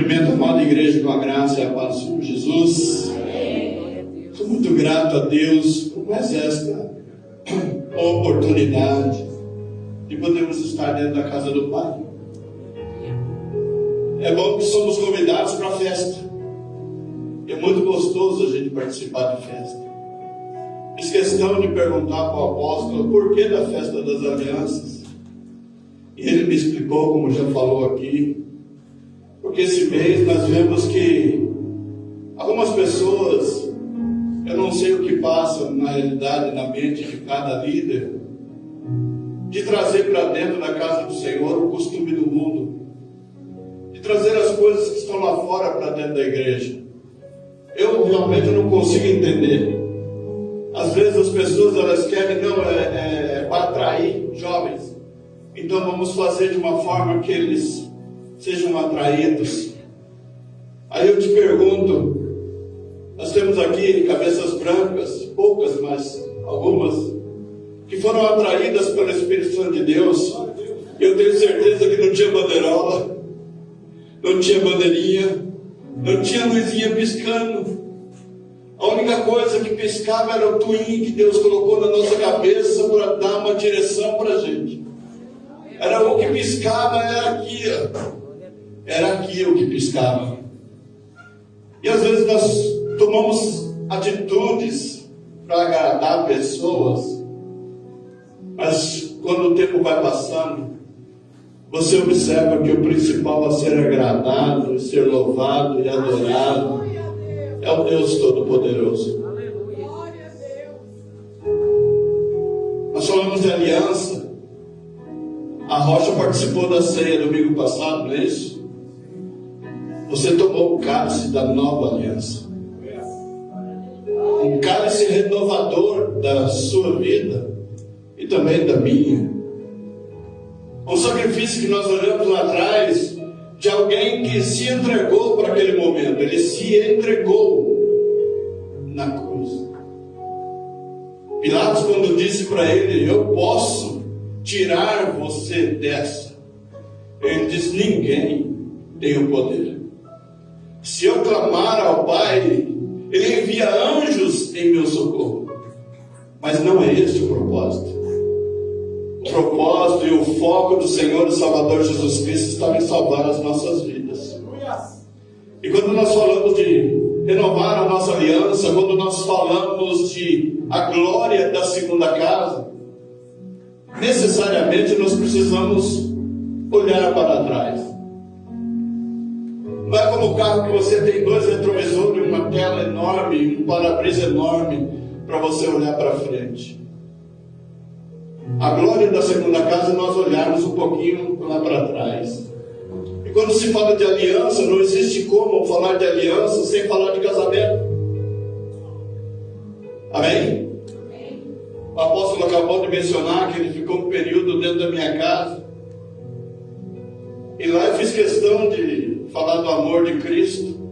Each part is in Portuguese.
Cumprimento a amada igreja com a graça e a paz do Senhor Jesus. Sou muito grato a Deus por mais esta oportunidade de podermos estar dentro da casa do Pai. É bom que somos convidados para a festa. É muito gostoso a gente participar de festa. Fiz questão de perguntar para o apóstolo por que da festa das alianças. E ele me explicou, como já falou aqui, porque esse mês nós vemos que algumas pessoas, eu não sei o que passa na realidade, na mente de cada líder, de trazer para dentro da casa do Senhor o costume do mundo, de trazer as coisas que estão lá fora para dentro da igreja. Eu realmente não consigo entender. Às vezes as pessoas elas querem, não, para atrair jovens. Então vamos fazer de uma forma que eles sejam atraídos. Aí eu te pergunto, nós temos aqui cabeças brancas, poucas, mas algumas, que foram atraídas pelo Espírito Santo de Deus. Eu tenho certeza que não tinha bandeirola, não tinha bandeirinha, não tinha luzinha piscando. A única coisa que piscava era o twin que Deus colocou na nossa cabeça para dar uma direção para a gente. Era o que piscava, era aqui, ó. Era aqui o que piscava. E às vezes nós tomamos atitudes para agradar pessoas, mas quando o tempo vai passando, você observa que o principal a ser agradado, ser louvado e adorado é o Deus Todo-Poderoso. Nós falamos de aliança. A Rocha participou da ceia domingo passado, não é isso? Você tomou o cálice da nova aliança. Um cálice renovador da sua vida e também da minha. Um sacrifício que nós olhamos lá atrás de alguém que se entregou para aquele momento. Ele se entregou na cruz. Pilatos, quando disse para ele, eu posso tirar você dessa, ele disse, ninguém tem o poder. Se eu clamar ao Pai, Ele envia anjos em meu socorro. Mas não é esse o propósito. O propósito e o foco do Senhor e Salvador Jesus Cristo estava em salvar as nossas vidas. E quando nós falamos de renovar a nossa aliança, quando nós falamos de a glória da segunda casa, necessariamente nós precisamos olhar para trás. Não é como o carro que você tem dois retrovisores, uma tela enorme, um para-brisa enorme para você olhar para frente. A glória da segunda casa é nós olharmos um pouquinho lá para trás. E quando se fala de aliança, não existe como falar de aliança sem falar de casamento. Amém? O apóstolo acabou de mencionar que ele ficou um período dentro da minha casa. E lá eu fiz questão de falar do amor de Cristo.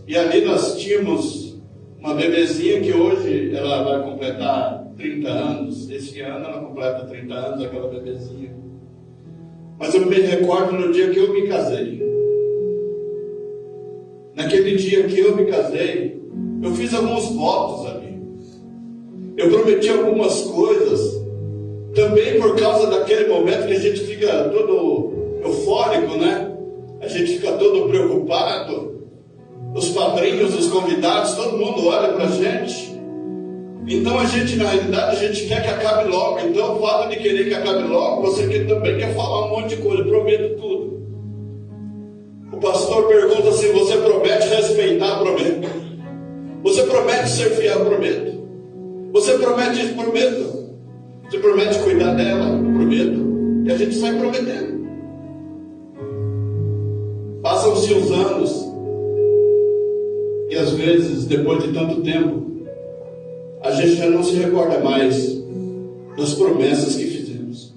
E ali nós tínhamos uma bebezinha que hoje ela vai completar 30 anos. Esse ano ela completa 30 anos, aquela bebezinha. Mas eu me recordo no dia que eu me casei. Naquele dia que eu me casei, eu fiz alguns votos ali. Eu prometi algumas coisas. Também por causa daquele momento que a gente fica todo eufórico, né? A gente fica todo preocupado. Os padrinhos, os convidados, todo mundo olha pra gente. Então a gente, na realidade, a gente quer que acabe logo. Então o fato de querer que acabe logo, você também quer falar um monte de coisa. Eu prometo tudo. O pastor pergunta se você promete respeitar, prometo. Você promete ser fiel, prometo. Você promete isso, prometo. Você promete cuidar dela, prometo. E a gente sai prometendo. Passam-se os anos. E às vezes, depois de tanto tempo, a gente já não se recorda mais das promessas que fizemos.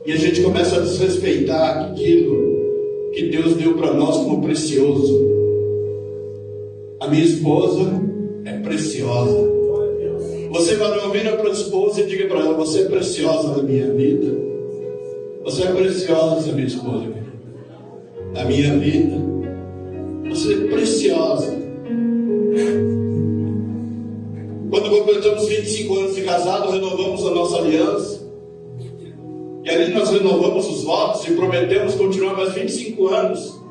E a gente começa a desrespeitar aquilo que Deus deu para nós como precioso. A minha esposa é preciosa. Você vai ouvir a esposa e diga para ela, você é preciosa na minha vida. Você é preciosa, minha esposa. da minha vida. Você é preciosa. Quando completamos 25 anos de casado, renovamos a nossa aliança. E ali nós renovamos os votos e prometemos continuar mais 25 anos,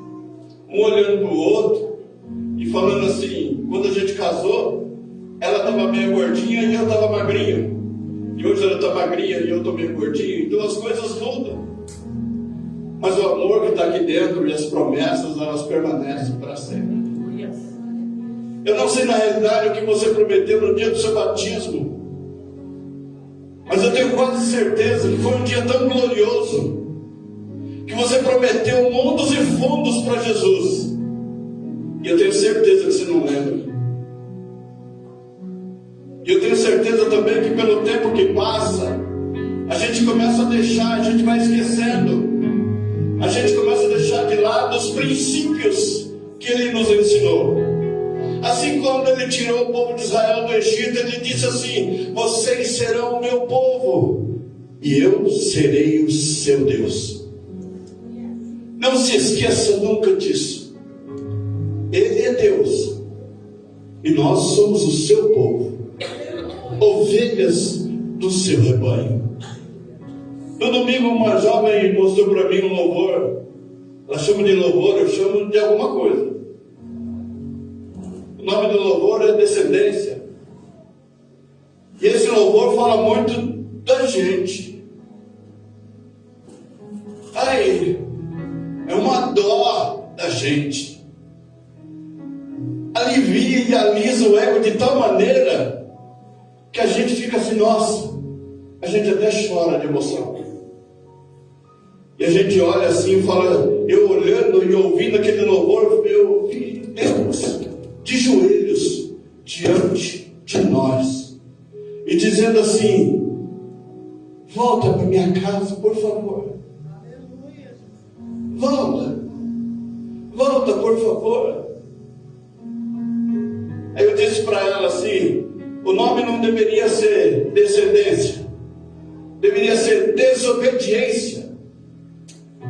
um olhando para o outro e falando assim: quando a gente casou, ela estava meio gordinha e eu estava magrinho. E hoje ela está magrinha e eu estou meio gordinho. Então as coisas mudam. Mas o amor que está aqui dentro e as promessas, elas permanecem para sempre. Eu não sei na realidade o que você prometeu no dia do seu batismo, mas eu tenho quase certeza que foi um dia tão glorioso, que você prometeu mundos e fundos para Jesus. E eu tenho certeza que você não lembra. E eu tenho certeza também que pelo tempo que passa, a gente começa a deixar, a gente vai esquecendo. A gente começa a deixar de lado os princípios que Ele nos ensinou. Assim como Ele tirou o povo de Israel do Egito, Ele disse assim: vocês serão o meu povo, e eu serei o seu Deus. Não se esqueça nunca disso. Ele é Deus, e nós somos o seu povo, ovelhas do seu rebanho. No domingo, uma jovem mostrou para mim um louvor. Ela chama de louvor, eu chamo de alguma coisa. O nome do louvor é Descendência. E esse louvor fala muito da gente. Aí, é uma dó da gente. Alivia e alisa o ego de tal maneira que a gente fica assim: nossa, a gente até chora de emoção. E a gente olha assim e fala, eu olhando e ouvindo aquele louvor, eu vi Deus de joelhos diante de nós e dizendo assim: volta para minha casa, por favor. Volta, por favor. Aí eu disse para ela assim: o nome não deveria ser descendência, deveria ser desobediência.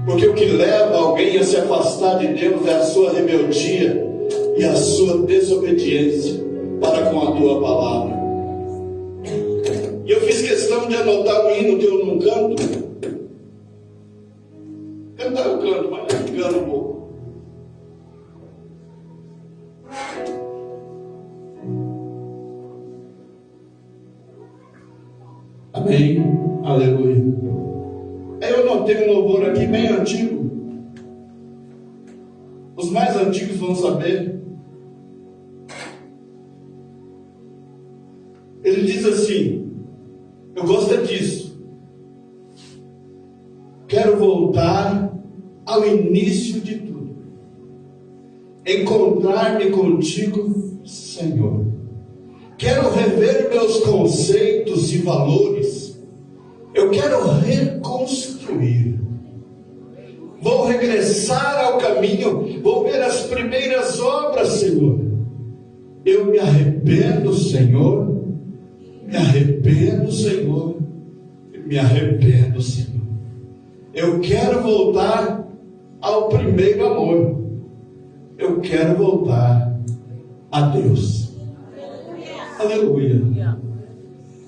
Porque o que leva alguém a se afastar de Deus é a sua rebeldia e a sua desobediência para com a tua palavra. E eu fiz questão de anotar um hino que eu não canto. Cantar eu canto, mas eu engano um pouco. Amém. Aleluia. Eu notei um louvor aqui bem antigo. Os mais antigos vão saber. Ele diz assim: eu gosto disso. Quero voltar ao início de tudo. Encontrar-me contigo, Senhor. Quero rever meus conceitos e valores. Eu quero reconstruir. Vou regressar ao caminho. Vou ver as primeiras obras, Senhor. Eu me arrependo, Senhor. Me arrependo, Senhor. Me arrependo, Senhor. Eu quero voltar ao primeiro amor. Eu quero voltar a Deus. Aleluia.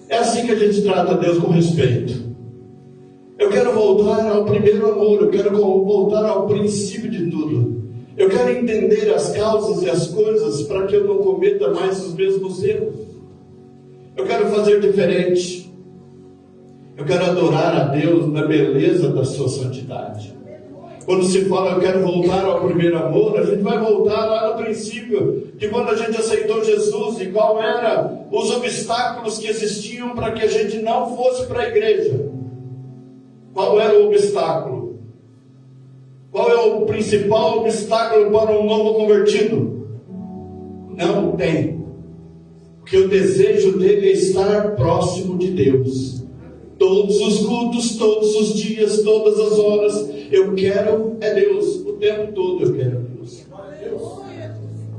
É assim que a gente trata Deus com respeito. Eu quero voltar ao primeiro amor. Eu quero voltar ao princípio de tudo. Eu quero entender as causas e as coisas para que eu não cometa mais os mesmos erros. Eu quero fazer diferente. Eu quero adorar a Deus na beleza da sua santidade. Quando se fala eu quero voltar ao primeiro amor, a gente vai voltar lá no princípio de quando a gente aceitou Jesus e qual eram os obstáculos que existiam para que a gente não fosse para a igreja. Qual era o obstáculo? Qual é o principal obstáculo para um novo convertido? Não tem. Porque o desejo dele é estar próximo de Deus. Todos os cultos, todos os dias, todas as horas, eu quero é Deus. O tempo todo eu quero Deus.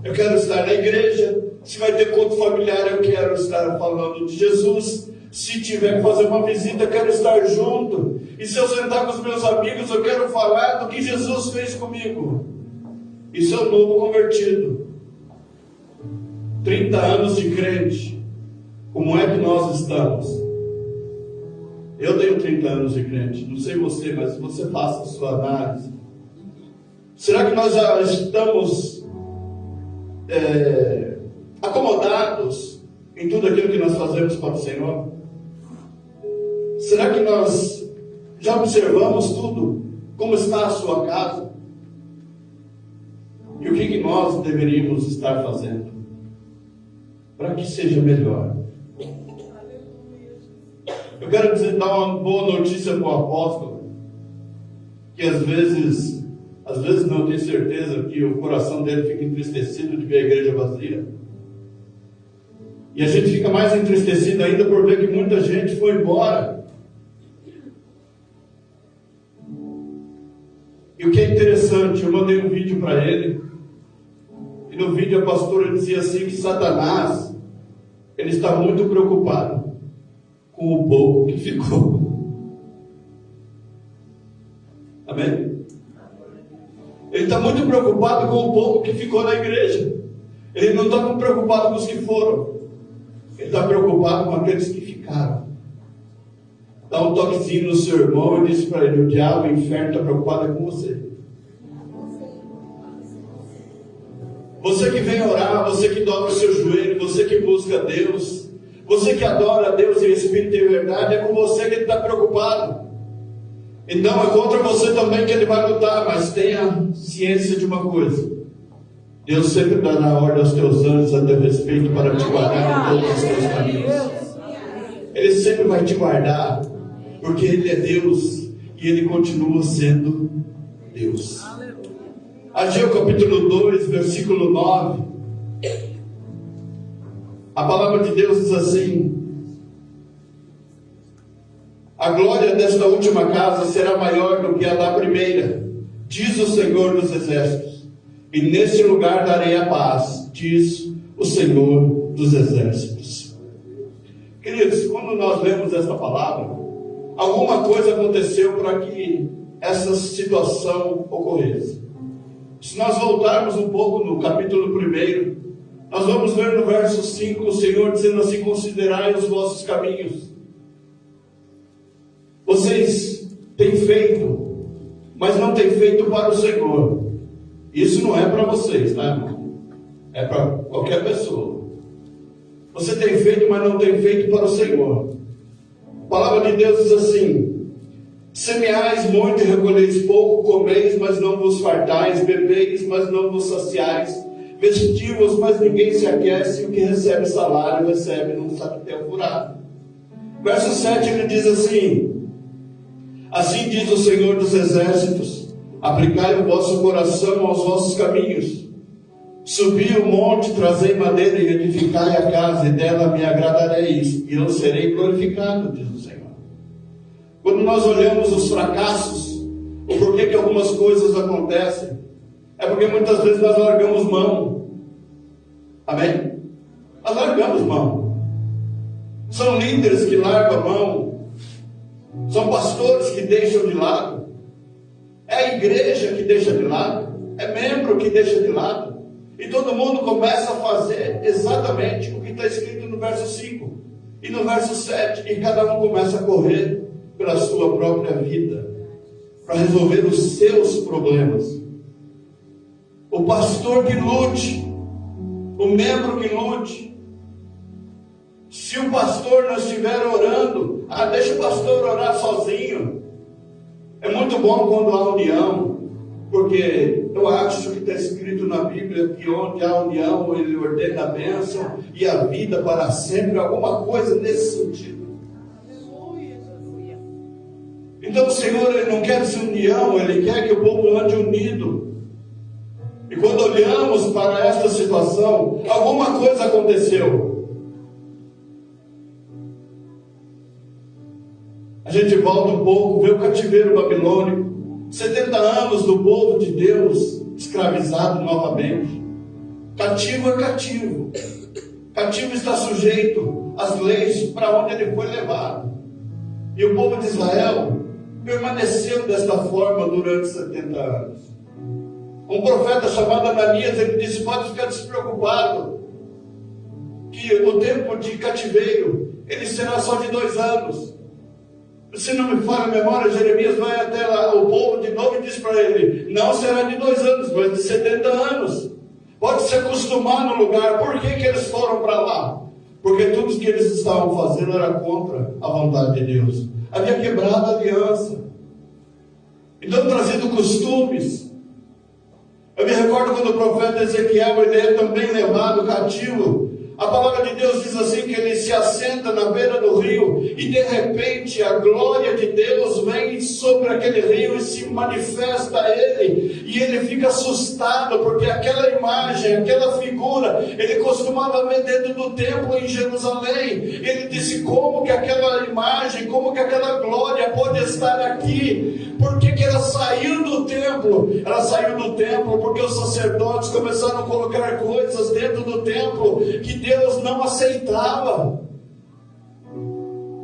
Eu quero estar na igreja. Se vai ter culto familiar, eu quero estar falando de Jesus. Se tiver que fazer uma visita, eu quero estar junto. E se eu sentar com os meus amigos, eu quero falar do que Jesus fez comigo. Isso é um novo convertido. 30 anos de crente. Como é que nós estamos? Eu tenho 30 anos de crente. Não sei você, mas você faça a sua análise. Será que nós já estamos acomodados em tudo aquilo que nós fazemos para o Senhor? Será que nós já observamos tudo? Como está a sua casa? E o que nós deveríamos estar fazendo para que seja melhor? Eu quero dar uma boa notícia para o apóstolo, que às vezes não, eu tenho certeza que o coração dele fica entristecido de ver a igreja vazia. E a gente fica mais entristecido ainda por ver que muita gente foi embora. E o que é interessante, eu mandei um vídeo para ele, e no vídeo a pastora dizia assim que Satanás, ele está muito preocupado com o pouco que ficou. Amém? Ele está muito preocupado com o pouco que ficou na igreja. Ele não está preocupado com os que foram. Ele está preocupado com aqueles que ficaram. Dá um toquezinho no seu irmão e diz para ele: o diabo, o inferno está preocupado com você. Você que vem orar, você que dobra o seu joelho, você que busca Deus, você que adora a Deus em espírito e verdade, é com você que Ele está preocupado. Então é contra você também que Ele vai lutar, mas tenha ciência de uma coisa: Deus sempre dará ordem aos teus anjos a teu respeito para te guardar em todos os teus caminhos. Ele sempre vai te guardar, porque Ele é Deus e Ele continua sendo Deus. Ageu capítulo 2, versículo 9. A palavra de Deus diz assim: a glória desta última casa será maior do que a da primeira, diz o Senhor dos exércitos, e neste lugar darei a paz, diz o Senhor dos exércitos. Queridos, quando nós lemos esta palavra, alguma coisa aconteceu para que essa situação ocorresse. Se nós voltarmos um pouco no capítulo 1, nós vamos ver no verso 5 o Senhor dizendo assim: considerai os vossos caminhos. Vocês têm feito, mas não têm feito para o Senhor. Isso não é para vocês, tá, irmão? É para qualquer pessoa. Você tem feito, mas não tem feito para o Senhor. A palavra de Deus diz assim: semeais muito e recolheis pouco, comeis, mas não vos fartais, bebeis, mas não vos saciais, vestivos, mas ninguém se aquece, e o que recebe salário, recebe num saquetel furado. Verso 7 ele diz assim: assim diz o Senhor dos exércitos, aplicai o vosso coração aos vossos caminhos, subi o monte, trazei madeira e edificai a casa, e dela me agradareis, e eu serei glorificado, diz o Senhor. Quando nós olhamos os fracassos, o porquê que algumas coisas acontecem, é porque muitas vezes nós largamos mão. Amém? Nós largamos mão. São líderes que largam a mão. São pastores que deixam de lado. É a igreja que deixa de lado. É membro que deixa de lado. E todo mundo começa a fazer exatamente o que está escrito no verso 5 e no verso 7. E cada um começa a correr pela sua própria vida, para resolver os seus problemas. O pastor que lute, o membro que lute. Se o pastor não estiver orando, deixa o pastor orar sozinho. É muito bom quando há união, porque eu acho que está escrito na Bíblia que onde há união, Ele ordena a bênção e a vida para sempre, alguma coisa nesse sentido. Então o Senhor, Ele não quer desunião, Ele quer que o povo ande unido. E quando olhamos para esta situação, alguma coisa aconteceu. A gente volta um pouco, vê o cativeiro babilônico, 70 anos do povo de Deus escravizado novamente. Cativo é cativo. Cativo está sujeito às leis para onde ele foi levado. E o povo de Israel permaneceu desta forma durante 70 anos. Um profeta chamado Ananias, ele disse: pode ficar despreocupado, que o tempo de cativeiro, ele será só de 2 anos. Se não me falha a memória, Jeremias vai até lá, o povo de novo, e diz para ele: não será de 2 anos, mas de 70 anos. Pode se acostumar no lugar. Por que eles foram para lá? Porque tudo o que eles estavam fazendo era contra a vontade de Deus. Havia quebrado a aliança. Então, trazido costumes. Eu me recordo quando o profeta Ezequiel, ele é também levado cativo. A palavra de Deus diz assim, que ele se assenta na beira do rio, e de repente a glória de Deus vem sobre aquele rio e se manifesta a ele, e ele fica assustado, porque aquela imagem, aquela figura, ele costumava ver dentro do templo em Jerusalém. Ele disse: como que aquela imagem, como que aquela glória pode estar aqui? Por que ela saiu do templo? Ela saiu do templo porque os sacerdotes começaram a colocar coisas dentro do templo que Deus não aceitava.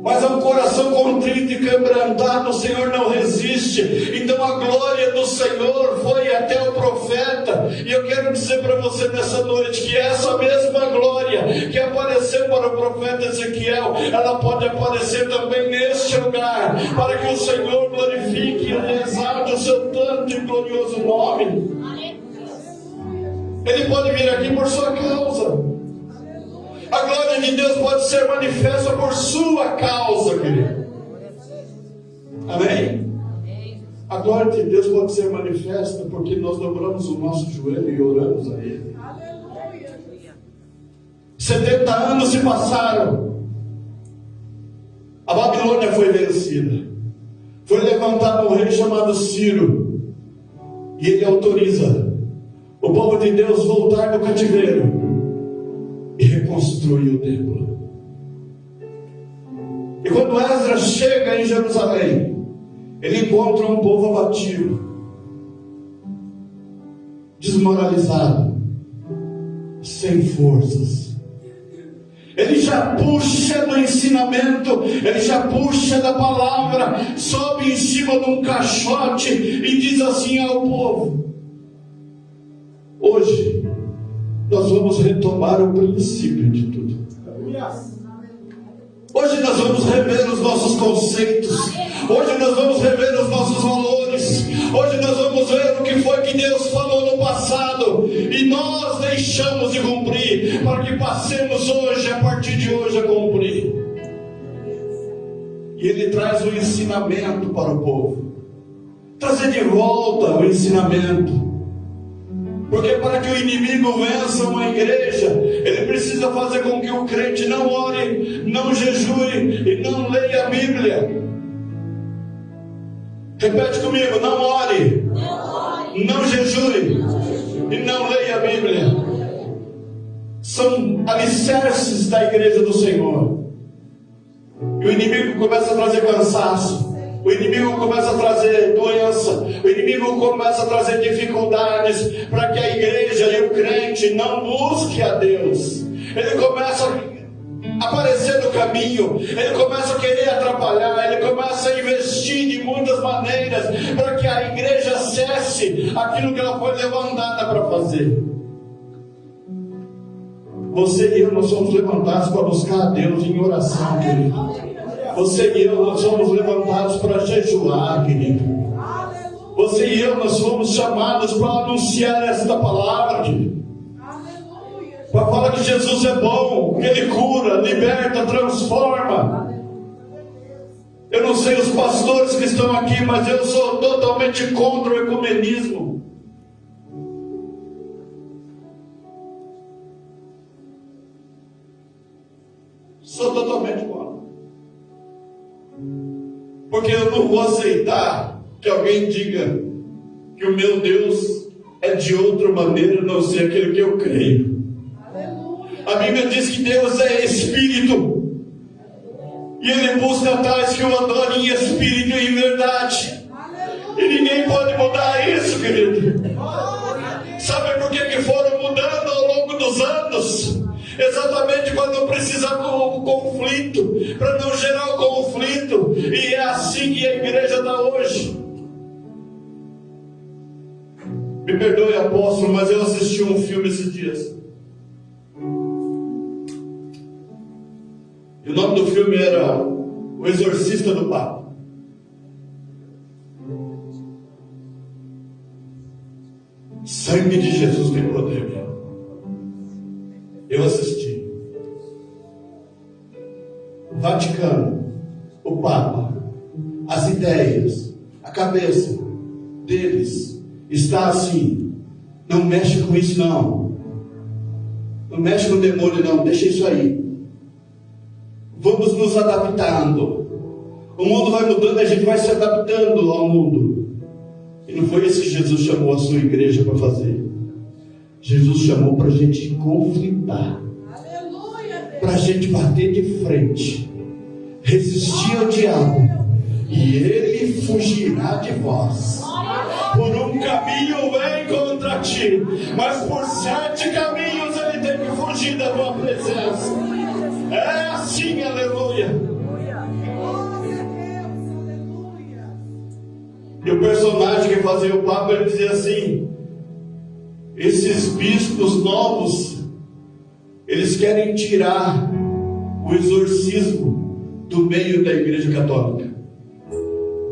Mas a um coração contrito e quebrantado, o Senhor não resiste. Então a glória do Senhor foi até o profeta. E eu quero dizer para você nessa noite, que essa mesma glória que apareceu para o profeta Ezequiel, ela pode aparecer também neste lugar, para que o Senhor glorifique e exalte o seu tanto e glorioso nome. Ele pode vir aqui por sua causa. A glória de Deus pode ser manifesta por sua causa, querido. Amém? A glória de Deus pode ser manifesta porque nós dobramos o nosso joelho e oramos a Ele. 70 anos se passaram. A Babilônia foi vencida. Foi levantado um rei chamado Ciro. E ele autoriza o povo de Deus voltar do cativeiro e reconstruir o templo. E quando Esdras chega em Jerusalém, ele encontra um povo abatido, desmoralizado, sem forças. Ele já puxa do ensinamento, ele já puxa da palavra, sobe em cima de um caixote e diz assim ao povo: hoje nós vamos retomar o princípio de tudo. Hoje nós vamos rever os nossos conceitos. Hoje nós vamos rever os nossos valores. Hoje nós vamos ver o que foi que Deus falou no passado e nós deixamos de cumprir, para que passemos hoje, a partir de hoje, a cumprir. E ele traz o ensinamento para o povo. Trazer de volta o ensinamento. Porque para que o inimigo vença uma igreja, ele precisa fazer com que o crente não ore, não jejue e não leia a Bíblia. Repete comigo: não ore, não jejue e não leia a Bíblia. São alicerces da igreja do Senhor. E o inimigo começa a trazer cansaço. O inimigo começa a trazer doença. O inimigo começa a trazer dificuldades para que a igreja e o crente não busque a Deus. Ele começa a aparecer no caminho. Ele começa a querer atrapalhar. Ele começa a investir de muitas maneiras para que a igreja cesse aquilo que ela foi levantada para fazer. Você e eu, nós somos levantados para buscar a Deus em oração, querido. Você e eu, nós somos levantados para jejuar, querido. Você e eu, nós fomos chamados para anunciar esta palavra, querido. Para falar que Jesus é bom, que Ele cura, liberta, transforma. Eu não sei os pastores que estão aqui, mas eu sou totalmente contra o ecumenismo. Sou totalmente contra. Porque eu não vou aceitar que alguém diga que o meu Deus é de outra maneira, não ser aquele que eu creio. A Bíblia diz que Deus é Espírito. E Ele busca tais que o adorem em Espírito e em verdade. E ninguém pode mudar isso, querido. Sabe por que foram mudando ao longo dos anos? Exatamente quando precisava o conflito, para não gerar o conflito, E é assim que a igreja está hoje. Me perdoe, apóstolo, mas eu assisti um filme esses dias. E o nome do filme era O Exorcista do Papa. Sangue de Jesus tem poder, meu. Eu assisti. O Vaticano, o Papa, as ideias, a cabeça deles está assim. Não mexe com isso não. Não mexe com o demônio não, deixa isso aí. Vamos nos adaptando. O mundo vai mudando, a gente vai se adaptando ao mundo. E não foi isso que Jesus chamou a sua igreja para fazer. Jesus chamou para a gente conflitar, para a gente bater de frente, resistir ao diabo, e ele fugirá de vós. Por um caminho vem contra ti, mas por 7 caminhos ele tem que fugir da tua presença. É assim, aleluia. E o personagem que fazia o Papa, ele dizia assim: esses bispos novos, eles querem tirar o exorcismo do meio da igreja católica.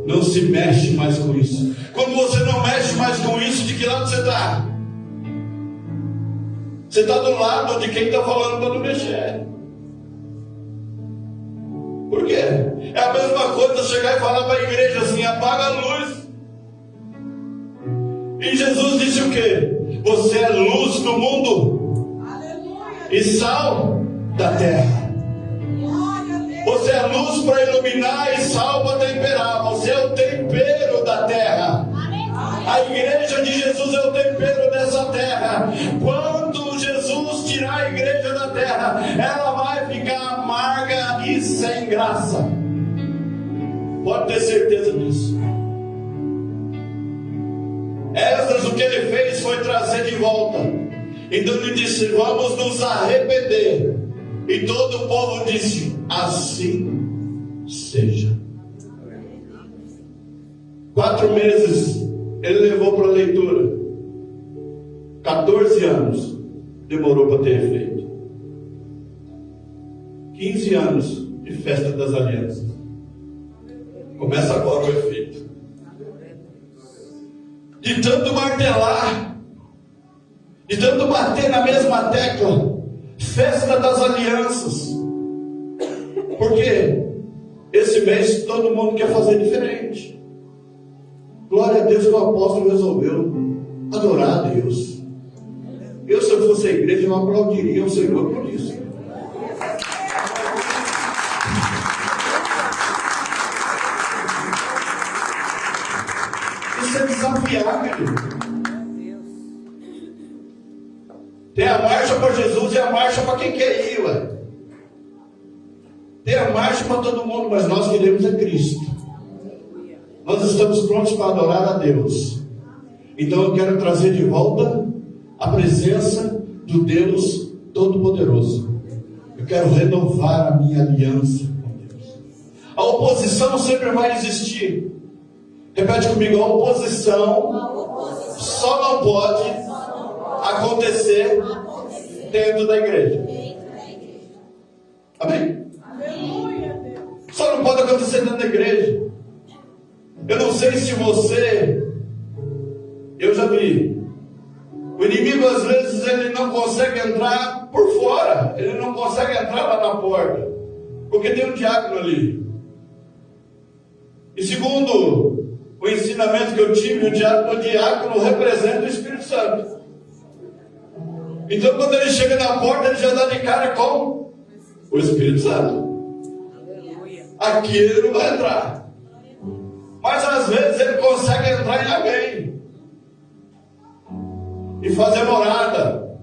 Não se mexe mais com isso. Quando você não mexe mais com isso, de que lado você está? Você está do lado de quem está falando para não mexer. Por quê? É a mesma coisa chegar e falar para a igreja assim: apaga a luz. E Jesus disse o quê? Você é luz do mundo. Aleluia. E sal da terra. Você é luz para iluminar e sal para temperar. Você é o tempero da terra. A igreja de Jesus é o tempero dessa terra. Quando Jesus tirar a igreja da terra, ela vai ficar amarga e sem graça. Pode ter certeza disso. Esdras, o que ele fez foi trazer de volta. Então ele disse: vamos nos arrepender. E todo o povo disse: assim seja. 4 meses ele levou para a leitura. 14 anos demorou para ter efeito. 15 anos de festa das alianças. Começa agora o efeito. De tanto martelar, de tanto bater na mesma tecla, festa das alianças. Porque esse mês todo mundo quer fazer diferente. Glória a Deus que o apóstolo resolveu adorar a Deus. Eu, se eu fosse a igreja, eu aplaudiria o Senhor por isso. Isso é desafiar, querido. Tem a marcha para Jesus e a marcha para quem quer ir, ué. Tem a marcha para todo mundo, mas nós queremos é Cristo. Nós estamos prontos para adorar a Deus. Então eu quero trazer de volta a presença do Deus Todo-Poderoso. Eu quero renovar a minha aliança com Deus. A oposição sempre vai existir. Repete comigo: a oposição só não pode acontecer dentro da igreja. Amém? Só não pode acontecer dentro da igreja. Eu não sei se você, eu já vi, o inimigo às vezes ele não consegue entrar por fora, ele não consegue entrar lá na porta, porque tem um diácono ali. E segundo o ensinamento que eu tive, o diácono representa o Espírito Santo. Então quando ele chega na porta, ele já dá de cara com o Espírito Santo. Aqui ele não vai entrar. Mas às vezes ele consegue entrar em alguém e fazer morada.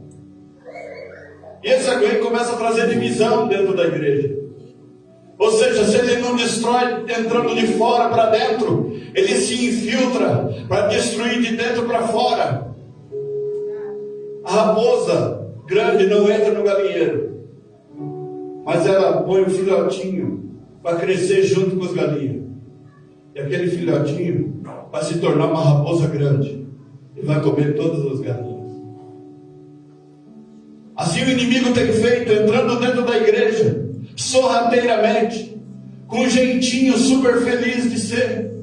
E esse alguém começa a trazer divisão dentro da igreja. Ou seja, se ele não destrói entrando de fora para dentro, ele se infiltra para destruir de dentro para fora. A raposa grande não entra no galinheiro, mas ela põe o filhotinho vai crescer junto com as galinhas. E aquele filhotinho vai se tornar uma raposa grande e vai comer todas as galinhas. Assim o inimigo tem feito, entrando dentro da igreja, sorrateiramente, com um jeitinho super feliz de ser.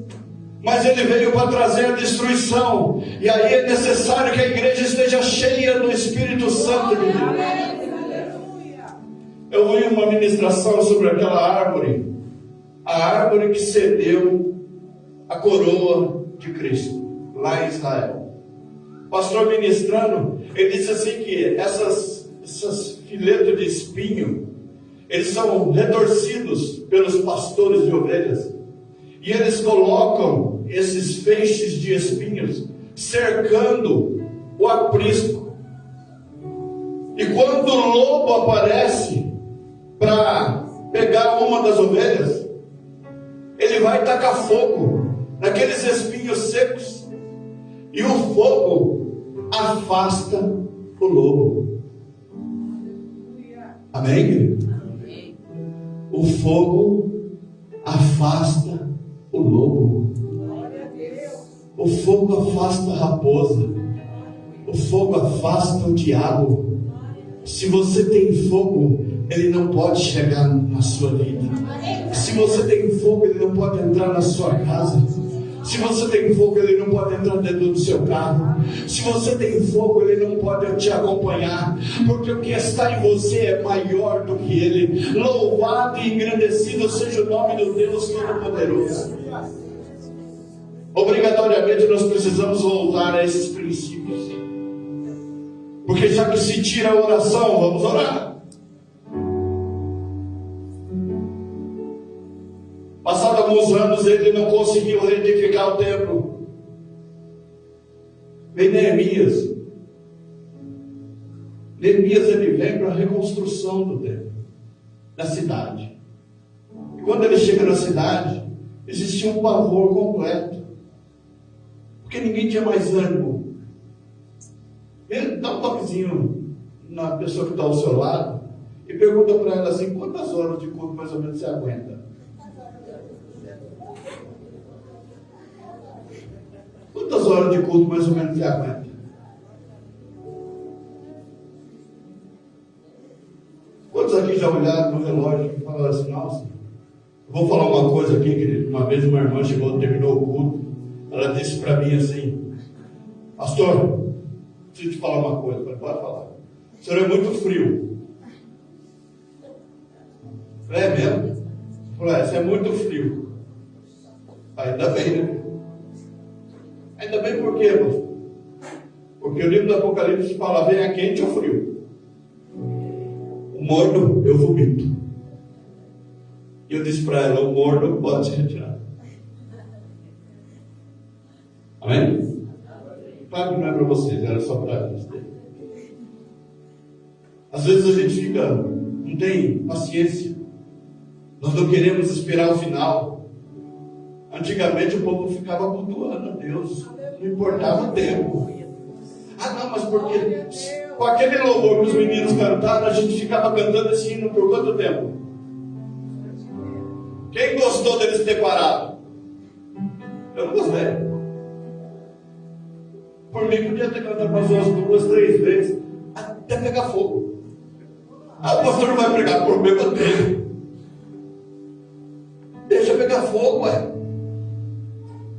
Mas ele veio para trazer a destruição. E aí é necessário que a igreja esteja cheia do Espírito Santo de Deus. Eu ouvi uma ministração sobre aquela árvore. A árvore que cedeu a coroa de Cristo, lá em Israel. O pastor ministrando, ele disse assim que essas filetas de espinho, eles são retorcidos pelos pastores de ovelhas. E eles colocam esses feixes de espinhos cercando o aprisco. E quando o lobo aparece para pegar uma das ovelhas, ele vai tacar fogo naqueles espinhos secos. E o fogo afasta o lobo. Amém, querido? Amém. O fogo afasta o lobo. O fogo afasta a raposa. O fogo afasta o diabo. Se você tem fogo, ele não pode chegar na sua vida. Se você tem fogo, ele não pode entrar na sua casa. Se você tem fogo, ele não pode entrar dentro do seu carro. Se você tem fogo, ele não pode te acompanhar, porque o que está em você é maior do que ele. Louvado e engrandecido seja o nome do Deus Todo-Poderoso. Obrigatoriamente nós precisamos voltar a esses princípios, porque já que se tira a oração, vamos orar. Passados alguns anos, ele não conseguiu reedificar o templo. Vem Neemias. Neemias, ele vem para a reconstrução do templo, da cidade. E quando ele chega na cidade, existia um pavor completo, porque ninguém tinha mais ânimo. Ele dá um toquezinho na pessoa que está ao seu lado e pergunta para ela assim: quantas horas de culto mais ou menos você aguenta? Quantas horas de culto mais ou menos você aguenta? Quantos aqui já olharam no relógio e falaram assim: nossa, eu vou falar uma coisa aqui, querido. Uma vez uma irmã chegou, terminou o culto, ela disse para mim assim: pastor, preciso te falar uma coisa. Eu falei: pode falar. O senhor é muito frio. Eu falei: é mesmo? Eu falei: você é muito frio. Ainda bem, né? Ainda bem por quê, pastor? Porque o livro do Apocalipse fala: venha quente ou frio. O morno eu vomito. E eu disse para ela: o morno pode se retirar. Amém? Claro que não é para vocês, era só para eles. Às vezes a gente fica, não tem paciência. Nós não queremos esperar o final. Antigamente o povo ficava cultuando a Deus, não importava o tempo. Ah não, mas porque com aquele louvor que os meninos cantaram, a gente ficava cantando esse hino por quanto tempo? Quem gostou deles ter parado? Eu não gostei. Por mim podia ter cantado mais umas 2, 3 vezes, até pegar fogo. Ah, o pastor não vai pregar por mim, eu tenho. Deixa pegar fogo, ué.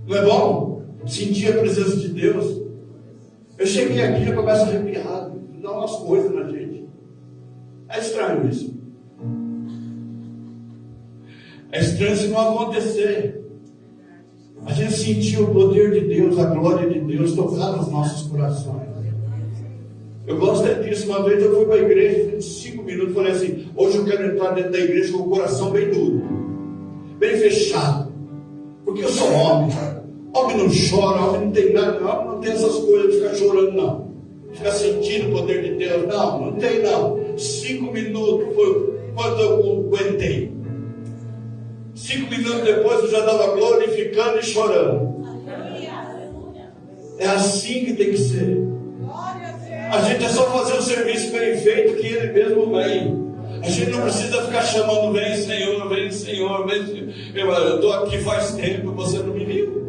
Não é bom? Sentir a presença de Deus. Eu cheguei aqui e já começo a arrepiar, dá umas coisas na gente. É estranho isso. É estranho se não acontecer. A gente sentiu o poder de Deus, a glória de Deus tocar nos nossos corações. Eu gosto disso. Uma vez eu fui para a igreja, 5 minutos, falei assim: hoje eu quero entrar dentro da igreja com o coração bem duro, bem fechado, porque eu sou homem. Homem não chora, homem não tem nada, homem não tem essas coisas de ficar chorando, não. Ficar sentindo o poder de Deus, não tem não. 5 minutos foi quando eu aguentei. 5 minutos depois eu já estava glorificando e chorando. É assim que tem que ser. A gente é só fazer o serviço bem feito que ele mesmo vem. A gente não precisa ficar chamando, vem Senhor, vem Senhor, vem Senhor. Eu estou aqui faz tempo, você não me viu.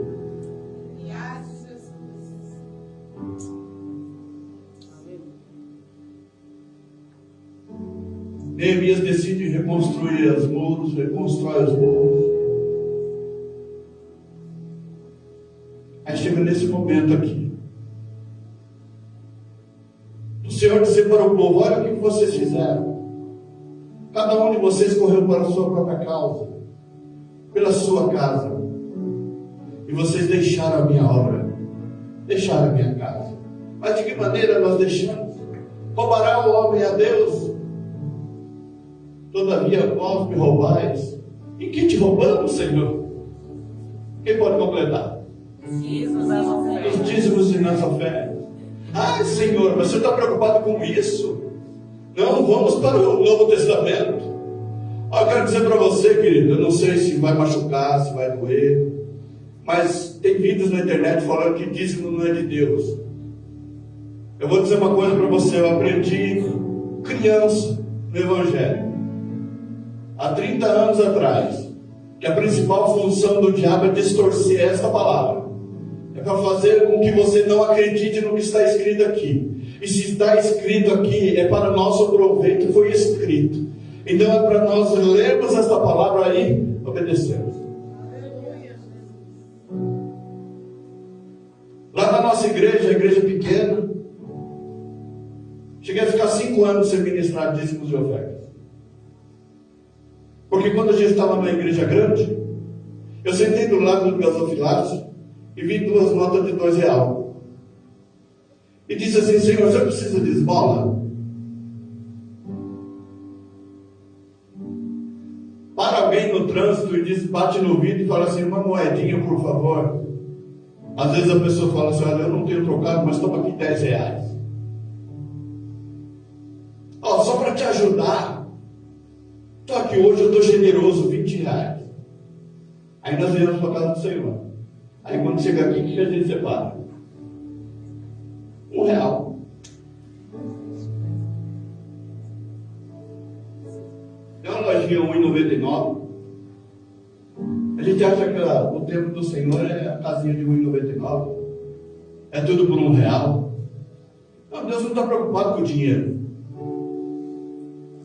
Neemias decide reconstruir os muros, reconstrói os muros. Aí chega nesse momento aqui. O Senhor disse para o povo: olha o que vocês fizeram. Cada um de vocês correu para a sua própria causa, pela sua casa. E vocês deixaram a minha obra, deixaram a minha casa. Mas de que maneira nós deixamos? Roubará o homem a Deus? Todavia vós me roubais. Em que te roubamos, Senhor? Quem pode completar? Os dízimos e nas ofertas. Ai, Senhor, mas você está preocupado com isso? Não, vamos para o Novo Testamento. Eu quero dizer para você, querido, eu não sei se vai machucar, se vai doer, mas tem vídeos na internet falando que dízimo não é de Deus. Eu vou dizer uma coisa para você, eu aprendi criança no Evangelho, há 30 anos atrás, que a principal função do diabo é distorcer esta palavra. É para fazer com que você não acredite no que está escrito aqui. E se está escrito aqui, é para nosso proveito, foi escrito. Então é para nós lermos esta palavra e obedecermos. Lá na nossa igreja, a igreja pequena, cheguei a ficar 5 anos sem ministrar dízimos e ofertas. Porque quando a gente estava numa igreja grande, eu sentei do lado do gasofilácio e vi 2 notas de R$2. E disse assim: Senhor, você precisa de esmola? Para alguém no trânsito e diz, bate no vidro e fala assim: uma moedinha, por favor. Às vezes a pessoa fala assim: olha, eu não tenho trocado, mas toma aqui R$10. Só para te ajudar. Estou aqui hoje, eu estou generoso, R$20. Aí nós viemos para a casa do Senhor. Aí quando chega aqui, o que a gente separa? R$1. Tem uma lojinha R$1,99. A gente acha que o templo do Senhor é a casinha de R$1,99. É tudo por R$1. Não, Deus não está preocupado com o dinheiro.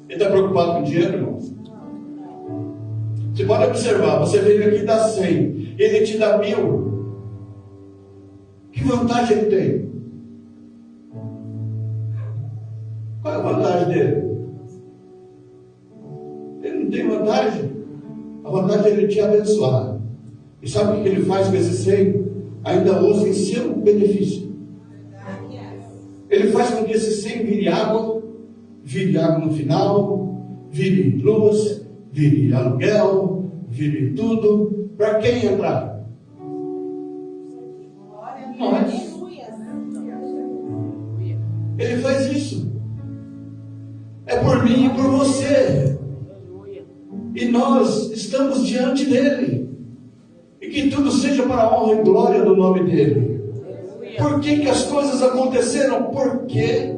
Ele está preocupado com o dinheiro, irmão? Você pode observar, você veio aqui e dá 100, ele te dá 1.000. Que vantagem ele tem? Qual é a vantagem dele? Ele não tem vantagem. A vantagem é ele te abençoar. E sabe o que ele faz com esse 100? Ainda usa em seu benefício. Ele faz com que esse 100 vire água no final, vire luz, vire aluguel, vire tudo. Para quem entrar? Nós. Ele faz isso. É por mim e por você. E nós estamos diante dele. E que tudo seja para a honra e glória do nome dele. Por que as coisas aconteceram? Porque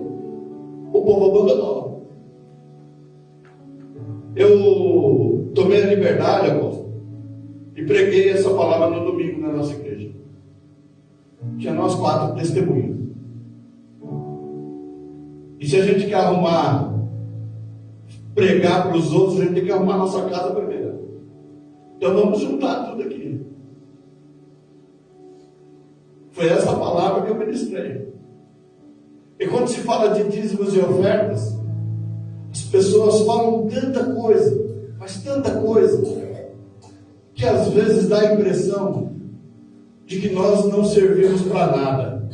o povo abandonou. Eu tomei a liberdade, apóstolo, e preguei essa palavra no domingo na nossa igreja. Tinha nós 4 testemunhos. E se a gente quer pregar para os outros, a gente tem que arrumar a nossa casa primeiro. Então vamos juntar tudo aqui. Foi essa palavra que eu ministrei. E quando se fala de dízimos e ofertas, as pessoas falam tanta coisa, mas tanta coisa, que às vezes dá a impressão de que nós não servimos para nada.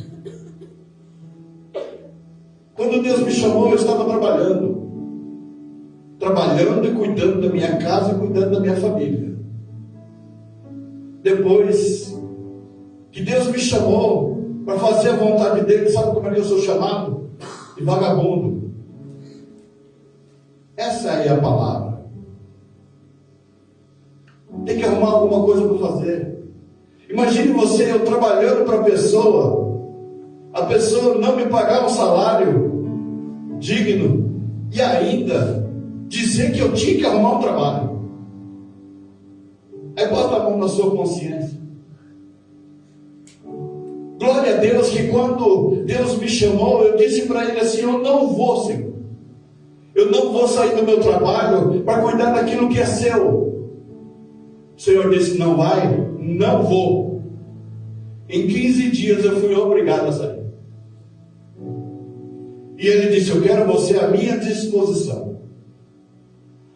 Quando Deus me chamou, eu estava trabalhando e cuidando da minha casa e cuidando da minha família. Depois que Deus me chamou para fazer a vontade dele, sabe como é que eu sou chamado? De vagabundo. Essa é a palavra. Tem que arrumar alguma coisa para fazer. Imagine você, eu trabalhando para a pessoa não me pagar um salário digno e ainda dizer que eu tinha que arrumar um trabalho. Aí bota a mão na sua consciência. Glória a Deus que quando Deus me chamou, eu disse para Ele assim: eu não vou, Senhor. Eu não vou sair do meu trabalho para cuidar daquilo que é seu. O Senhor disse: não vai, não vou. Em 15 dias eu fui obrigado a sair. E Ele disse: eu quero você à minha disposição.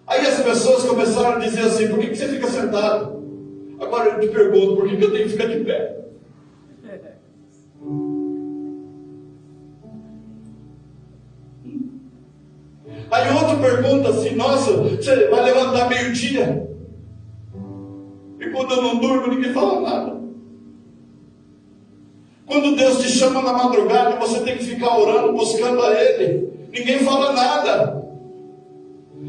Aí as pessoas começaram a dizer assim: por que você fica sentado? Agora eu te pergunto, por que eu tenho que ficar de pé? Aí outro pergunta assim: nossa, você vai levantar meio-dia? E quando eu não durmo, ninguém fala nada. Quando Deus te chama na madrugada, você tem que ficar orando, buscando a Ele. Ninguém fala nada.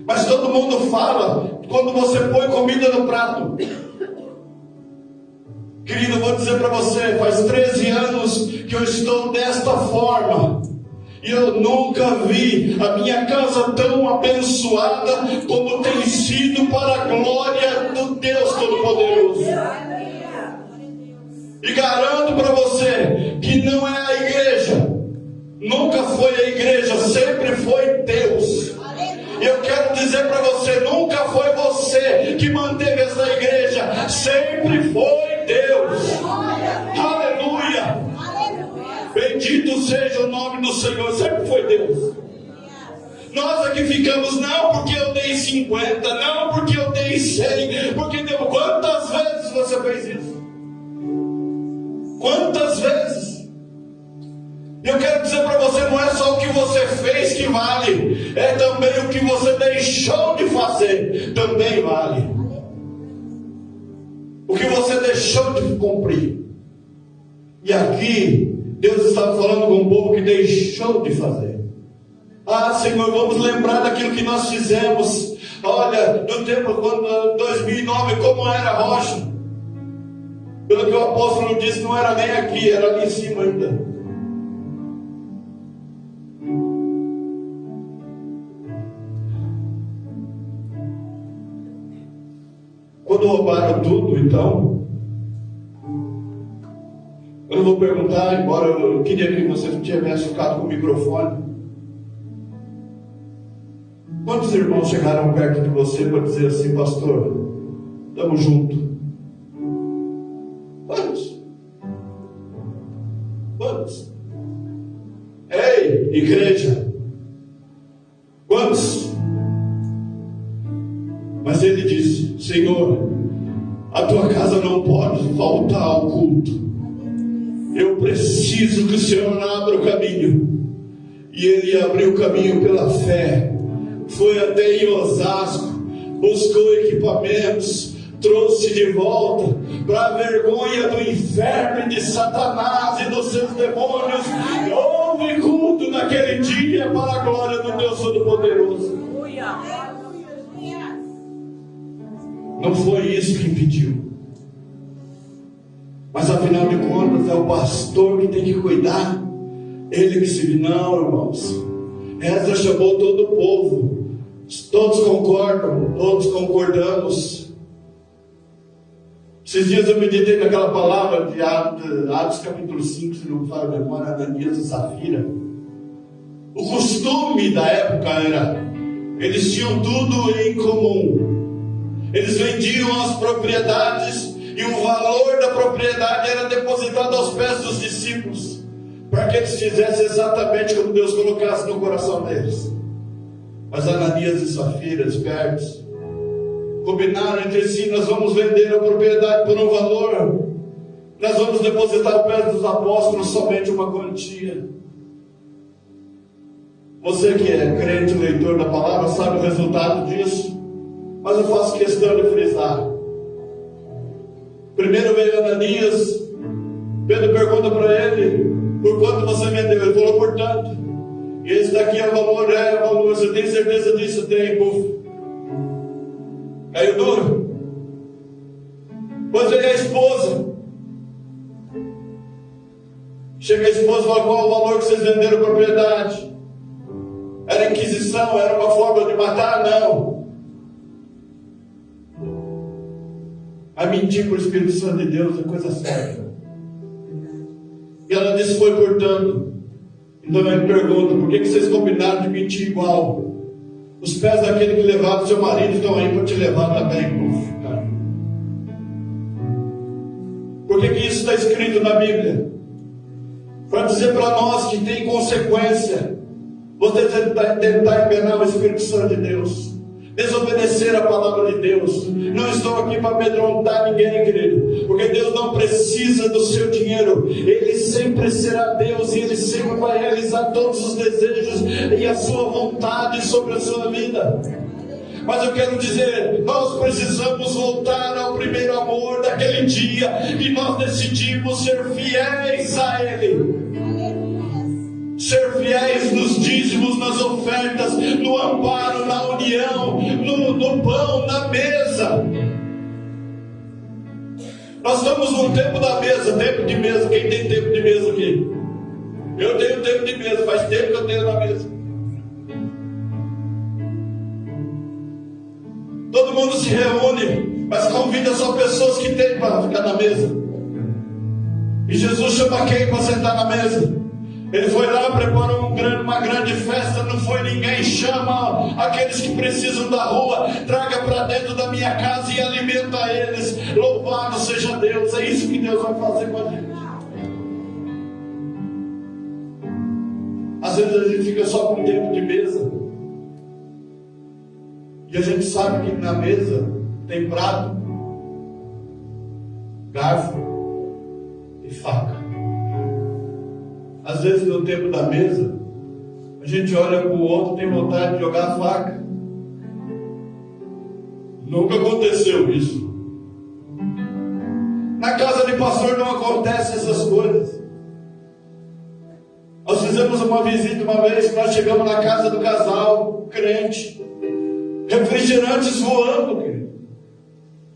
Mas todo mundo fala quando você põe comida no prato. Querido, eu vou dizer para você, faz 13 anos que eu estou desta forma. E eu nunca vi a minha casa tão abençoada como tem sido para a glória do Deus Todo-Poderoso. E garanto para você que não é a igreja, nunca foi a igreja, sempre foi Deus. E eu quero dizer para você, nunca foi você que manteve essa igreja, sempre foi Deus. Aleluia! Bendito seja o nome do Senhor, sempre foi Deus. Nós aqui ficamos, não porque eu dei 50, não porque eu dei 100, porque deu. Quantas vezes você fez isso? Quantas vezes? Eu quero dizer para você, não é só o que você fez que vale, é também o que você deixou de fazer, também vale. O que você deixou de cumprir. E aqui, Deus estava falando com um povo que deixou de fazer. Ah, Senhor, vamos lembrar daquilo que nós fizemos. Olha, no tempo, quando 2009, como era a rocha. Pelo que o apóstolo disse, não era nem aqui, era ali em cima ainda. Quando roubaram tudo, então, eu não vou perguntar, embora eu queria que você tivesse ficado com o microfone. Quantos irmãos chegaram perto de você para dizer assim: pastor, estamos juntos? Quantos? Quantos? Ei, igreja! Quantos? Mas ele disse: Senhor, a tua casa não pode faltar ao culto. Eu preciso que o Senhor abra o caminho. E ele abriu o caminho pela fé. Foi até em Osasco, buscou equipamentos, trouxe de volta, para a vergonha do inferno e de Satanás e dos seus demônios. Houve culto naquele dia para a glória do Deus Todo-Poderoso. Não foi isso que impediu. Mas afinal de contas é o pastor que tem que cuidar. Ele que se... Não, irmãos. Essa chamou todo o povo. Todos concordam, todos concordamos. Esses dias eu meditei naquela palavra de Atos capítulo 5, se não me falha a memória, Ananias e Safira. O costume da época era, eles tinham tudo em comum. Eles vendiam as propriedades e o valor da propriedade era depositado aos pés dos discípulos, para que eles fizessem exatamente como Deus colocasse no coração deles. Mas Ananias e Safira, espertos, combinaram entre si: nós vamos vender a propriedade por um valor, nós vamos depositar aos pés dos apóstolos somente uma quantia. Você que é crente, leitor da palavra, sabe o resultado disso. Mas eu faço questão de frisar. Primeiro veio Ananias. Pedro pergunta para ele: por quanto você vendeu? Ele falou: por tanto. E esse daqui é o valor, você tem certeza disso? Tem, puf. Caiu duro. Depois veio a esposa. Chega a esposa e fala: qual o valor que vocês venderam a propriedade? Era Era a Inquisição, era uma forma de matar? Não. A mentir para o Espírito Santo de Deus é coisa certa. E ela disse: foi cortando. Então ele pergunta: por que vocês combinaram de mentir igual? Os pés daquele que levava o seu marido estão aí para te levar também. Uf, cara. Por que isso está escrito na Bíblia? Para dizer para nós que tem consequência você tentar enganar o Espírito Santo de Deus, desobedecer a palavra de Deus. Não estou aqui para amedrontar ninguém, querido, porque Deus não precisa do seu dinheiro. Ele sempre será Deus e Ele sempre vai realizar todos os desejos e a sua vontade sobre a sua vida. Mas eu quero dizer, nós precisamos voltar ao primeiro amor daquele dia que nós decidimos ser fiéis a Ele. Ser fiéis nos dízimos, nas ofertas, no amparo, na união, no pão, na mesa. Nós estamos num tempo da mesa, tempo de mesa. Quem tem tempo de mesa aqui? Eu tenho tempo de mesa, faz tempo que eu tenho na mesa. Todo mundo se reúne, mas convida só pessoas que têm para ficar na mesa. E Jesus chama quem para sentar na mesa? Ele foi lá, preparou uma grande festa, não foi ninguém. Chama aqueles que precisam da rua, traga para dentro da minha casa e alimenta eles. Louvado seja Deus. É isso que Deus vai fazer com a gente. Às vezes a gente fica só com tempo de mesa, e a gente sabe que na mesa tem prato, garfo e faca. Às vezes no tempo da mesa, a gente olha para o outro e tem vontade de jogar a faca. Nunca aconteceu isso. Na casa de pastor não acontecem essas coisas. Nós fizemos uma visita uma vez, nós chegamos na casa do casal crente, refrigerantes voando, querido.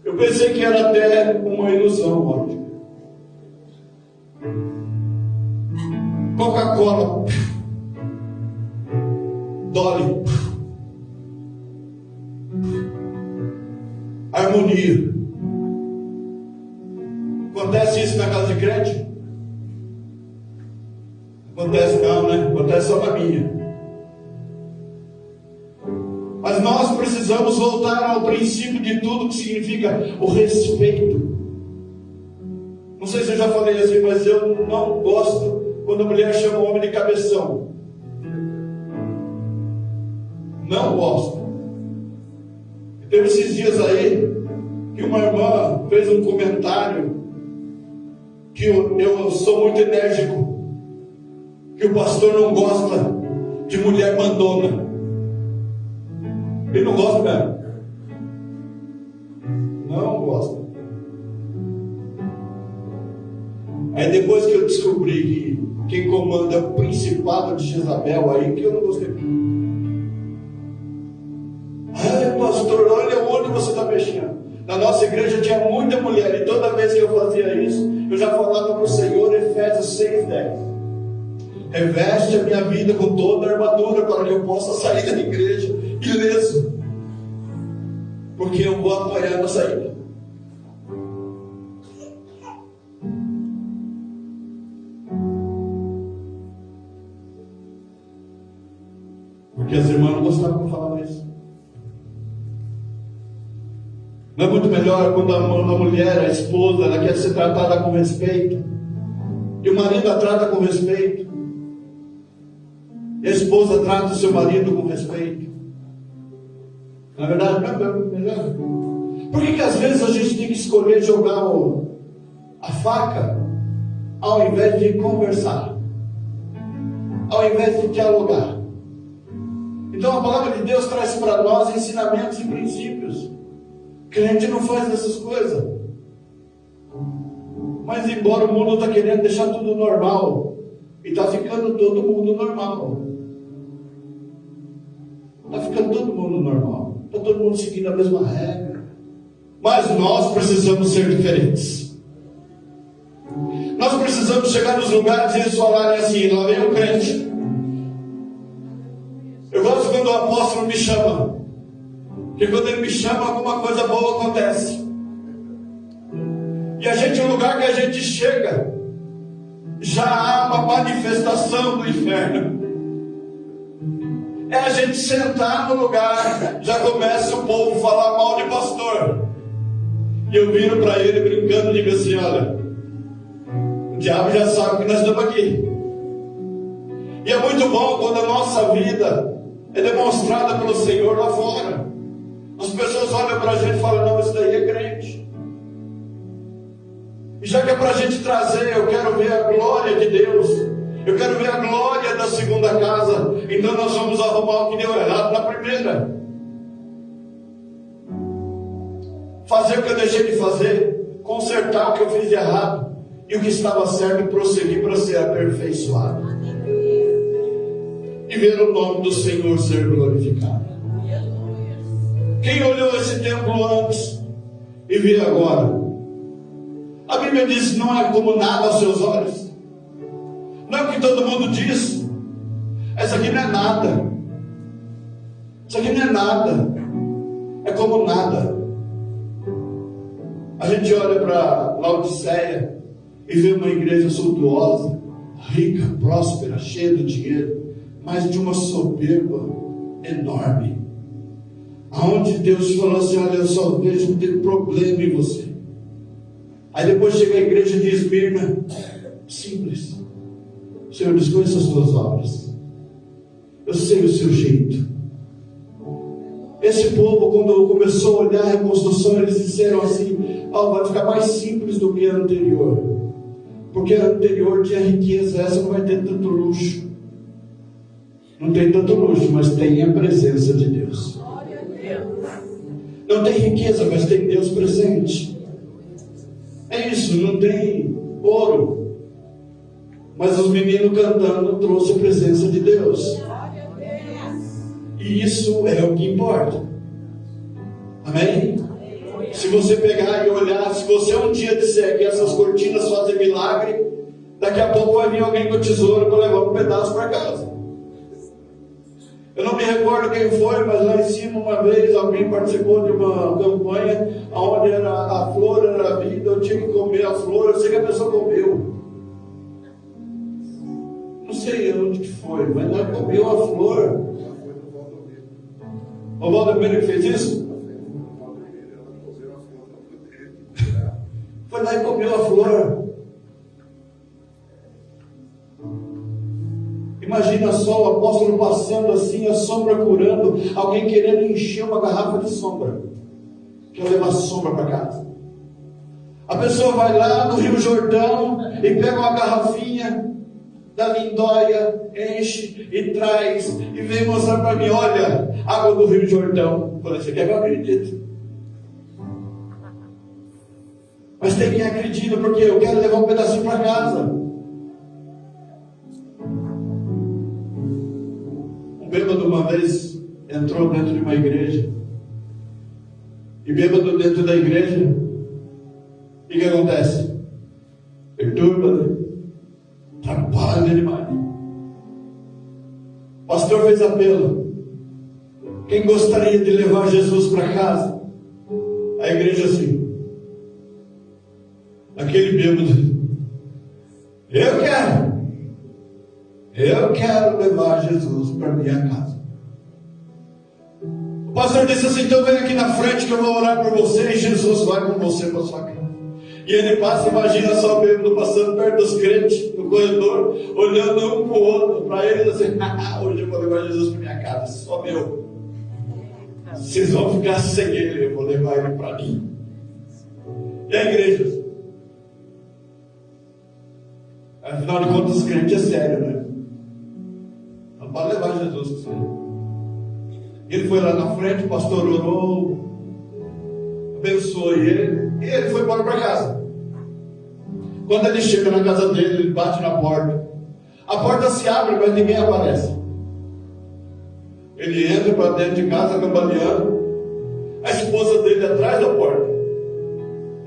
Eu pensei que era até uma ilusão ótima. Coca-Cola, Dolly, harmonia. Acontece isso na casa de crente? Acontece não, né? Acontece só na minha. Mas nós precisamos voltar ao princípio de tudo, que significa o respeito. Não sei se eu já falei assim, mas eu não gosto quando a mulher chama o homem de cabeção. Não gosto. Teve esses dias aí que uma irmã fez um comentário que eu sou muito enérgico, que o pastor não gosta de mulher mandona. Ele não gosta mesmo. Não gosta. Aí depois que eu descobri que quem comanda é o principado de Jezabel, aí que eu não gostei. Ai, pastor, olha onde você está mexendo. Na nossa igreja tinha muita mulher, e toda vez que eu fazia isso, eu já falava para o Senhor, Efésios 6:10. Reveste a minha vida com toda a armadura, para que eu possa sair da igreja ileso, porque eu vou apanhar na saída. Porque as irmãs não gostavam que eu falava isso. Não é muito melhor quando a mulher, a esposa, ela quer ser tratada com respeito, e o marido a trata com respeito, e a esposa trata o seu marido com respeito? Na verdade, não é melhor. Por que às vezes a gente tem que escolher jogar a faca ao invés de conversar, ao invés de dialogar? Então a palavra de Deus traz para nós ensinamentos e princípios, que a gente não faz essas coisas. Mas embora o mundo está querendo deixar tudo normal, e está ficando todo mundo normal. Está ficando todo mundo normal. Está todo mundo seguindo a mesma regra. Mas nós precisamos ser diferentes. Nós precisamos chegar nos lugares e eles falarem assim: lá vem o crente. Eu gosto de apóstolo me chama. Porque quando ele me chama, alguma coisa boa acontece. E a gente, o lugar que a gente chega, já há uma manifestação do inferno. É a gente sentar no lugar, já começa o povo a falar mal de pastor. E eu viro para ele brincando e digo assim: olha, o diabo já sabe que nós estamos aqui. E é muito bom quando a nossa vida é demonstrada pelo Senhor lá fora. As pessoas olham para a gente e falam: não, isso daí é crente. E já que é para a gente trazer, eu quero ver a glória de Deus, eu quero ver a glória da segunda casa. Então nós vamos arrumar o que deu errado na primeira, fazer o que eu deixei de fazer, consertar o que eu fiz de errado, e o que estava certo prosseguir para ser aperfeiçoado, e ver o nome do Senhor ser glorificado. Quem olhou esse templo antes e vê agora? A Bíblia diz: não é como nada aos seus olhos. Não é o que todo mundo diz. Essa aqui não é nada. Isso aqui não é nada. É como nada. A gente olha para Laodiceia e vê uma igreja suntuosa, rica, próspera, cheia de dinheiro, mas de uma soberba enorme. Aonde Deus falou assim: olha, eu só vejo ter problema em você. Aí depois chega a igreja de Esmirna, simples. Senhor, desconheça as suas obras. Eu sei o seu jeito. Esse povo, quando começou a olhar a reconstrução, eles disseram assim: vai ficar mais simples do que a anterior. Porque a anterior tinha riqueza, essa não vai ter tanto luxo. Não tem tanto luxo, mas tem a presença de Deus. Não tem riqueza, mas tem Deus presente. É isso, não tem ouro, mas os meninos cantando trouxe a presença de Deus. E isso é o que importa. Amém? Se você pegar e olhar, se você um dia disser que essas cortinas fazem milagre, daqui a pouco vai vir alguém com tesouro para levar um pedaço para casa. Eu não me recordo quem foi, mas lá em cima uma vez alguém participou de uma campanha onde a flor era a vida, eu tinha que comer a flor. Eu sei que a pessoa comeu, não sei onde que foi, mas ela comeu a flor. O Valdomiro que fez isso? Foi lá e comeu a flor. Imagina só o apóstolo passando assim, a sombra curando, alguém querendo encher uma garrafa de sombra, quer levar sombra para casa. A pessoa vai lá no Rio Jordão e pega uma garrafinha da Lindóia, enche e traz, e vem mostrar para mim: olha, água do Rio Jordão. Eu falei: você quer que eu acredite? Mas tem quem acredita, porque eu quero levar um pedacinho para casa. Bêbado uma vez entrou dentro de uma igreja, e bêbado dentro da igreja, e o que acontece? Perturba, né? Trabalha demais. O pastor fez apelo: quem gostaria de levar Jesus para casa? A igreja assim. Aquele bêbado: eu quero levar Jesus para minha casa. O pastor disse assim: então vem aqui na frente que eu vou orar por você, e Jesus vai com você para sua casa. E ele passa, imagina só o bêbado passando perto dos crentes no corredor, olhando um para o outro, para eles assim: hoje eu vou levar Jesus para minha casa, só meu. Vocês vão ficar sem ele, eu vou levar ele para mim. E a igreja? Afinal de contas, os crentes é sério, né? Não pode levar Jesus com você. Ele foi lá na frente, o pastor orou, abençoou ele, e ele foi embora para casa. Quando ele chega na casa dele, ele bate na porta. A porta se abre, mas ninguém aparece. Ele entra para dentro de casa, cambaleando. A esposa dele atrás da porta,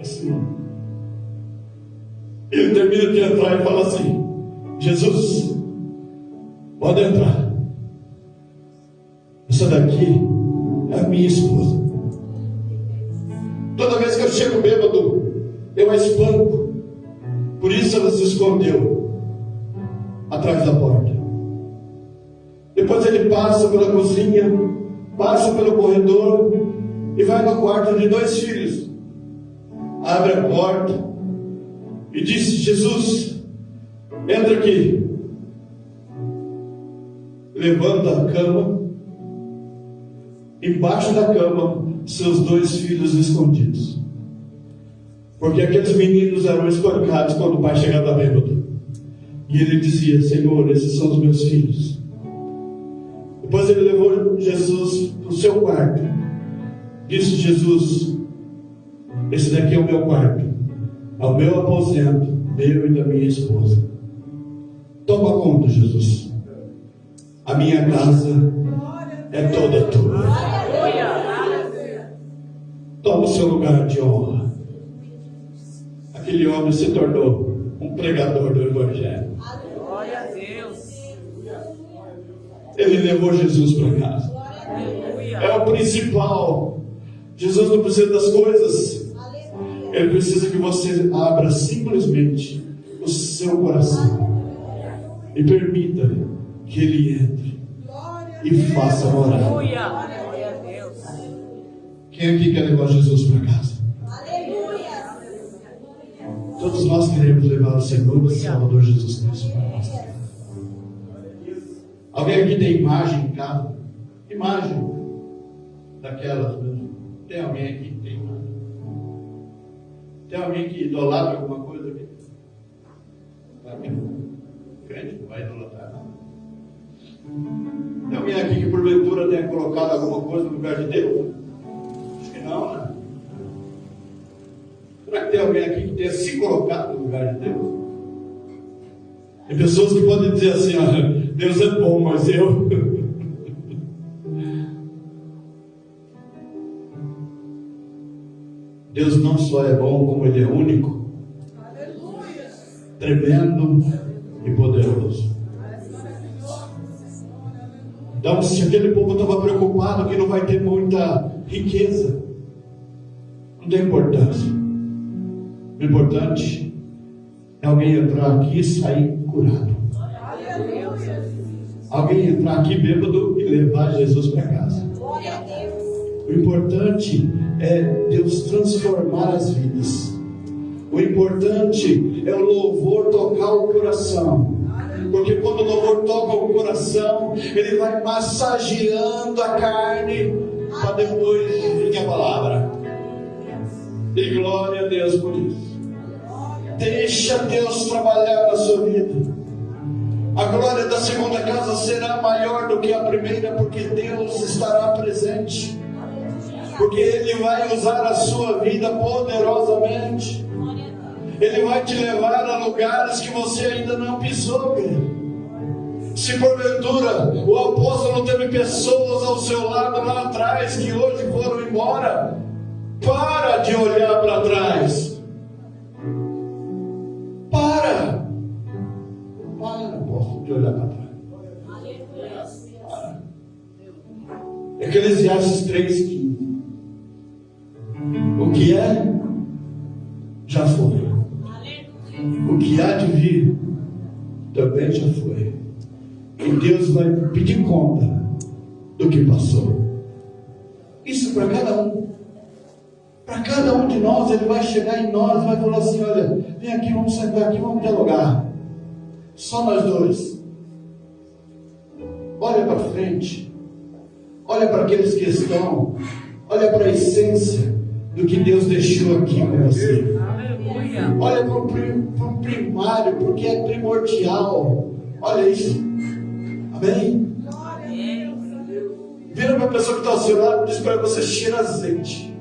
assim. Ele termina de entrar e fala assim: Jesus, pode entrar. essa daqui é a minha esposa. Toda vez que eu chego bêbado, eu a espanco. Por isso ela se escondeu atrás da porta. Depois ele passa pela cozinha, passa pelo corredor e vai no quarto de 2 filhos. Abre a porta e diz: Jesus, entra aqui. Levanta a cama. Embaixo da cama, seus 2 filhos escondidos. Porque aqueles meninos eram espancados quando o pai chegava bêbado. E ele dizia: Senhor, esses são os meus filhos. Depois ele levou Jesus para o seu quarto. Disse: Jesus, esse daqui é o meu quarto, é o meu aposento, meu e da minha esposa. Toma conta, Jesus. A minha casa é toda tua. Toma o seu lugar de honra. Aquele homem se tornou um pregador do Evangelho. Glória a Deus. Ele levou Jesus para casa. É o principal. Jesus não precisa das coisas. Ele precisa que você abra simplesmente o seu coração e permita que Ele entre e faça morar. Glória a Deus. Quem aqui quer levar Jesus para casa? Todos nós queremos levar o Senhor e Salvador Jesus Cristo para casa. Alguém aqui tem imagem em casa? Imagem daquelas mesmo. Tem alguém aqui que tem imagem? Tem alguém que idolatra alguma coisa aqui? Crente não vai idolatrar nada. Tem alguém aqui que porventura tenha colocado alguma coisa no lugar de Deus? Acho que não, né? Será que tem alguém aqui que tenha se colocado no lugar de Deus? Tem pessoas que podem dizer assim: olha, Deus é bom, mas eu... Deus não só é bom, como Ele é único, tremendo e poderoso. Então, se aquele povo estava preocupado que não vai ter muita riqueza, não tem importância. O importante é alguém entrar aqui e sair curado. Alguém entrar aqui bêbado e levar Jesus para casa. O importante é Deus transformar as vidas. O importante é o louvor tocar o coração. Porque quando o louvor toca o coração, ele vai massageando a carne para depois vir a palavra. E glória a Deus por isso. Deixa Deus trabalhar na sua vida. A glória da segunda casa será maior do que a primeira, porque Deus estará presente. Porque Ele vai usar a sua vida poderosamente. Ele vai te levar a lugares que você ainda não pisou, querido. Se porventura o apóstolo teve pessoas ao seu lado lá atrás que hoje foram embora, para de olhar para trás. Para, apóstolo, de olhar para trás. Para. Eclesiastes 3:15. O que é, já foi. O que há de vir, também já foi. E Deus vai pedir conta do que passou. Isso para cada um. Para cada um de nós, Ele vai chegar em nós e vai falar assim: olha, vem aqui, vamos sentar aqui, vamos dialogar. Só nós dois. Olha para frente. Olha para aqueles que estão. Olha para a essência do que Deus deixou aqui para você. Olha para o primário, porque é primordial. Olha isso. Amém? Vira para a pessoa que está ao seu lado e diz para você: cheira azeite.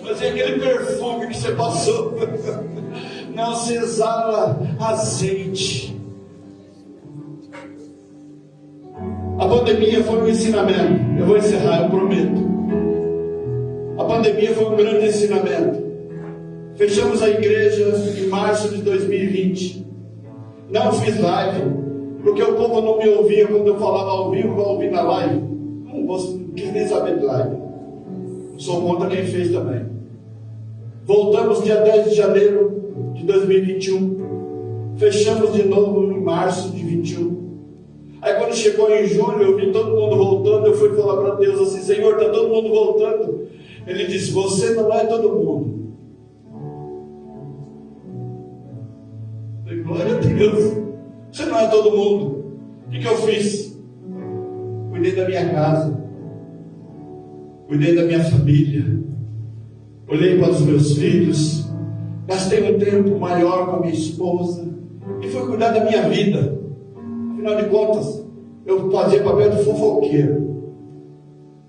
Mas é aquele perfume que você passou. Não, se exala azeite. A pandemia foi um ensinamento. Eu vou encerrar, eu prometo. A pandemia foi um grande ensinamento. Fechamos a igreja em março de 2020. Não fiz live, porque o povo não me ouvia quando eu falava ao vivo, vai ouvir na live. Não quis nem saber de live. Não sou contra, nem fez também. Voltamos dia 10 de janeiro de 2021. Fechamos de novo em março de 21. Aí quando chegou em julho, eu vi todo mundo voltando. Eu fui falar para Deus assim: Senhor, está todo mundo voltando. Ele disse: você não é todo mundo. Eu falei: glória a Deus, você não é todo mundo. O que eu fiz? Cuidei da minha casa, cuidei da minha família, olhei para os meus filhos, gastei um tempo maior com a minha esposa e fui cuidar da minha vida. Afinal de contas, eu fazia papel de fofoqueiro.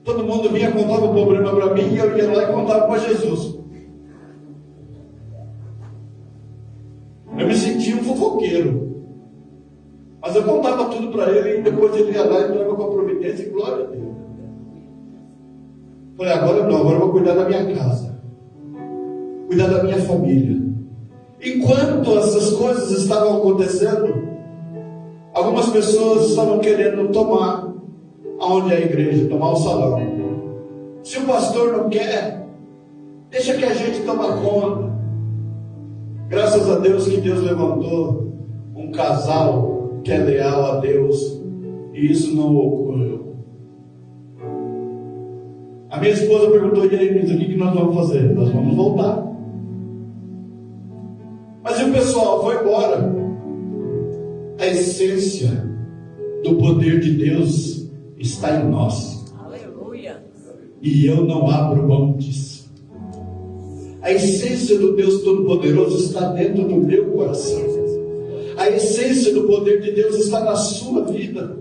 Todo mundo vinha, contava o problema para mim e eu ia lá e contava para Jesus. Eu me sentia um fofoqueiro, mas eu contava tudo para ele e depois ele ia lá e entrava com a providência e glória a Deus. Falei: agora não, agora eu vou cuidar da minha casa, cuidar da minha família. Enquanto essas coisas estavam acontecendo, algumas pessoas estavam querendo tomar aonde é a igreja, tomar o salão. Se o pastor não quer, deixa que a gente toma conta. Graças a Deus que Deus levantou um casal que é leal a Deus, e isso não ocorreu. A minha esposa perguntou: e aí, o que nós vamos fazer? Nós vamos voltar. Mas e o pessoal foi embora. A essência do poder de Deus está em nós. Aleluia. E eu não abro mão disso. A essência do Deus Todo-Poderoso está dentro do meu coração. A essência do poder de Deus está na sua vida.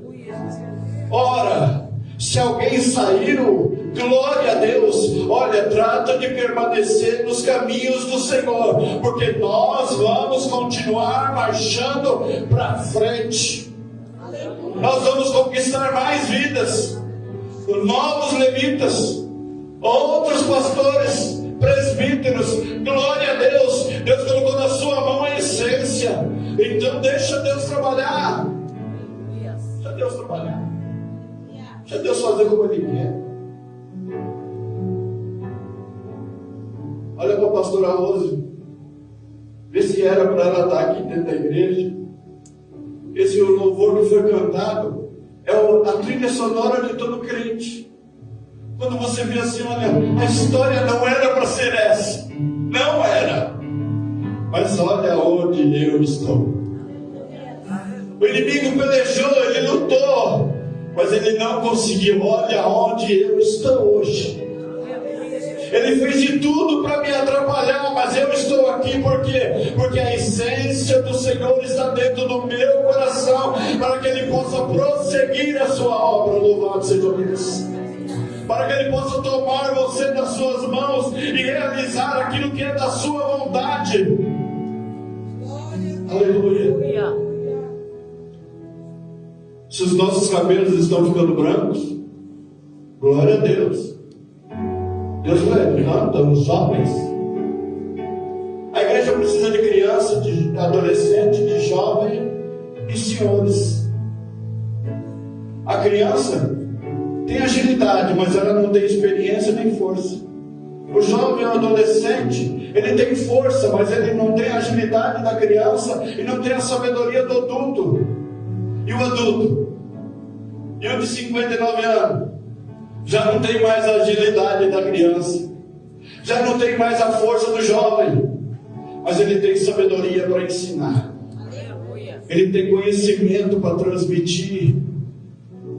Ora, se alguém saiu, glória a Deus. Olha, trata de permanecer nos caminhos do Senhor, porque nós vamos continuar marchando para frente. Nós vamos conquistar mais vidas, novos levitas, outros pastores, presbíteros. Glória a Deus. Deus colocou na sua mão a essência. Então deixa Deus trabalhar. Deixa Deus trabalhar. Deixa Deus fazer como Ele quer. Olha para a pastora Rose, vê se era para ela estar aqui dentro da igreja. Esse louvor que foi cantado é a trilha sonora de todo crente. Quando você vê assim, olha, a história não era para ser essa. Não era. Mas olha onde eu estou. O inimigo pelejou, ele lutou, mas ele não conseguiu. Olha onde eu estou hoje. Ele fez de tudo para me atrapalhar, mas eu estou aqui porque a essência do Senhor está dentro do meu coração, para que Ele possa prosseguir a sua obra. Louvado seja Deus. Para que Ele possa tomar você nas suas mãos e realizar aquilo que é da sua vontade. Aleluia. Se os nossos cabelos estão ficando brancos, glória a Deus. Deus levanta os jovens. A igreja precisa de criança, de adolescente, de jovem e senhores. A criança tem agilidade, mas ela não tem experiência nem força. O jovem ou adolescente, ele tem força, mas ele não tem a agilidade da criança e não tem a sabedoria do adulto. E o adulto? E o de 59 anos? Já não tem mais a agilidade da criança, já não tem mais a força do jovem, mas ele tem sabedoria para ensinar. Ele tem conhecimento para transmitir.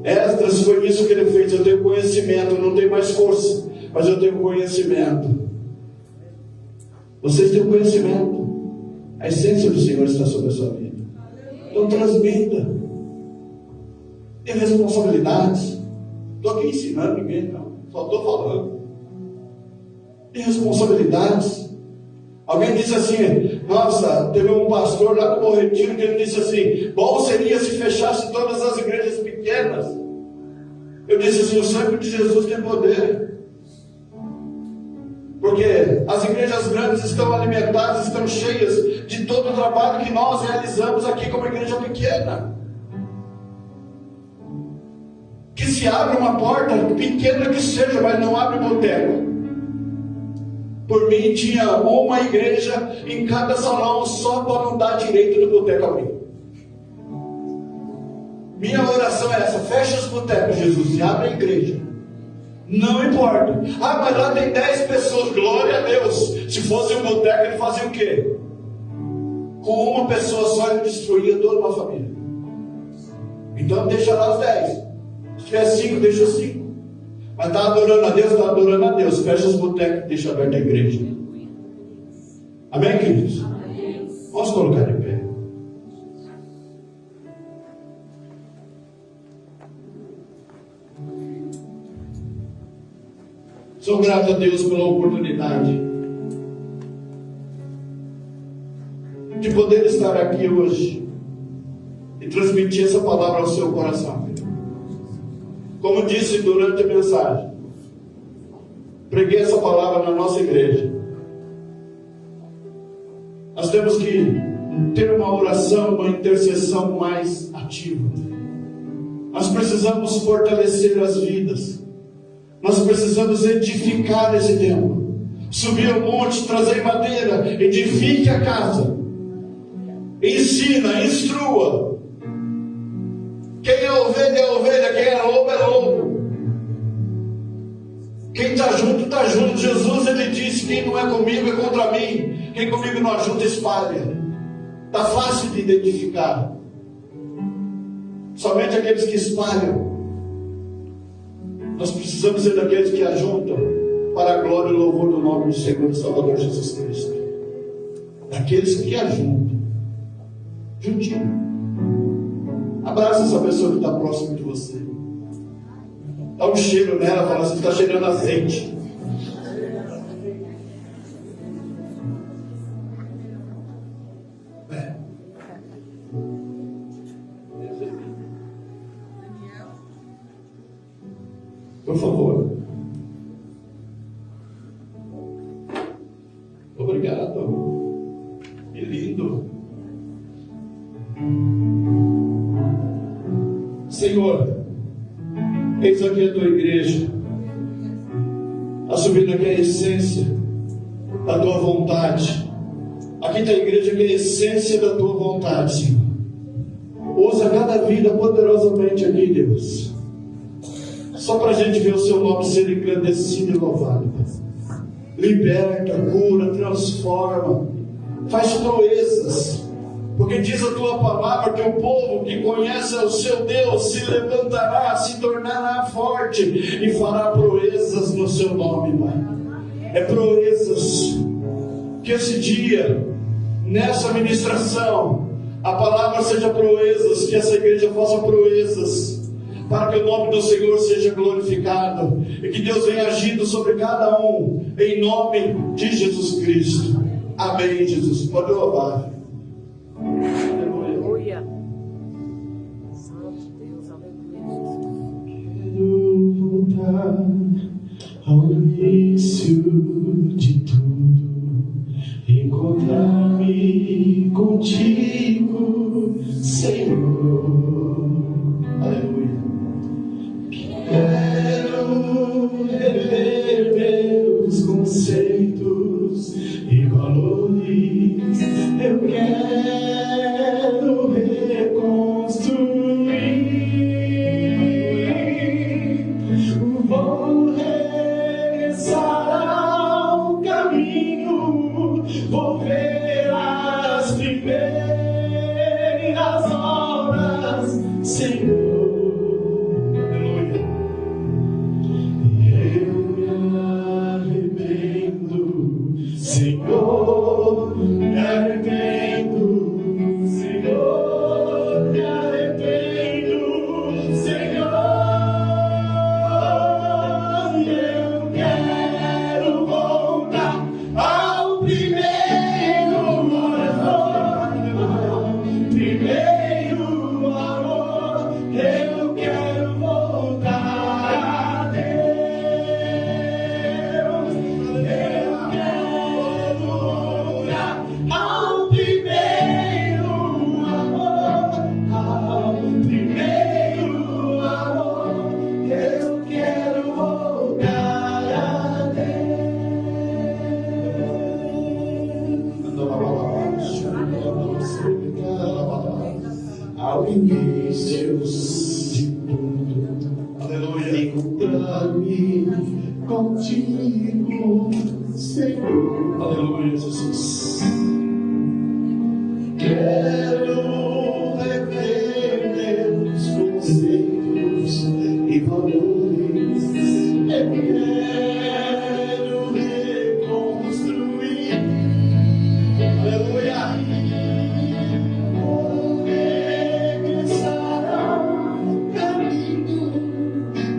Esdras, foi isso que ele fez. Eu tenho conhecimento, não tenho mais força, mas eu tenho conhecimento. Vocês têm conhecimento. A essência do Senhor está sobre a sua vida. Então transmita. Tem responsabilidades. Estou aqui ensinando ninguém, não. Só estou falando. Tem responsabilidades. Alguém disse assim: nossa, teve um pastor lá no Bom Retiro que ele disse assim: bom seria se fechasse todas as igrejas pequenas. Eu disse assim: o sangue de Jesus tem poder. Porque as igrejas grandes estão alimentadas, estão cheias de todo o trabalho que nós realizamos aqui como igreja pequena. Que se abre uma porta, pequena que seja, mas não abre boteco. Por mim tinha uma igreja em cada salão só para não dar direito do boteco abrir. Minha oração é essa: fecha os botecos, Jesus, e abre a igreja. Não importa. Ah, mas lá tem 10 pessoas. Glória a Deus. Se fosse um boteco, ele fazia o quê? Com uma pessoa só ele destruía toda uma família. Então deixa lá os 10. Se tiver 5, deixa os 5. Mas está adorando a Deus, está adorando a Deus. Fecha os botecos e deixa aberta a igreja. Amém, queridos? Vamos colocar de pé. Sou grato a Deus pela oportunidade de poder estar aqui hoje e transmitir essa palavra ao seu coração. Como disse durante a mensagem, preguei essa palavra na nossa igreja. Nós temos que ter uma oração, uma intercessão mais ativa. Nós precisamos fortalecer as vidas. Nós precisamos edificar esse templo. Subir ao monte, trazer madeira, edifique a casa. Ensina, instrua. Quem é ovelha, quem é lobo. Quem está junto, está junto. Jesus, ele disse: quem não é comigo é contra mim. Quem comigo não ajunta, espalha. Está fácil de identificar. Somente aqueles que espalham. Nós precisamos ser daqueles que ajuntam para a glória e louvor do nome do Senhor e Salvador Jesus Cristo. Daqueles que ajuntam. Juntinho. Abraça essa pessoa que está próximo de você. Dá um cheiro nela, fala assim: está cheirando azeite. Por favor. Obrigado. Que lindo. Senhor, eis aqui a tua igreja, assumindo aqui a essência da tua vontade. Aqui está a igreja que é a essência da tua vontade, Senhor. Usa cada vida poderosamente aqui, Deus. Só para a gente ver o seu nome ser engrandecido e louvado. Liberta, cura, transforma, faz proezas. Porque diz a tua palavra que o povo que conhece o seu Deus se levantará, se tornará forte e fará proezas no seu nome, Pai. É proezas. Que esse dia, nessa ministração, a palavra seja proezas, que essa igreja faça proezas, para que o nome do Senhor seja glorificado e que Deus venha agindo sobre cada um, em nome de Jesus Cristo. Amém, Jesus. Pode louvar. Aleluia. Santo Deus, aleluia. Quero voltar ao início de tudo, encontrar-me contigo, Senhor. Aleluia. Quero rever meus conceitos e valores. Eu quero reconstruir. Vou regressar ao caminho. Vou ver as primeiras obras, Senhor. Senhor, me arrependo, Senhor, me arrependo, Senhor, eu quero voltar ao primeiro amor, ao início de tudo. Aleluia. Encontrar-me contigo, Senhor. Aleluia, Jesus. Quero rever meus conceitos e valores. Eu quero reconstruir. Aleluia. Vou regressar ao caminho,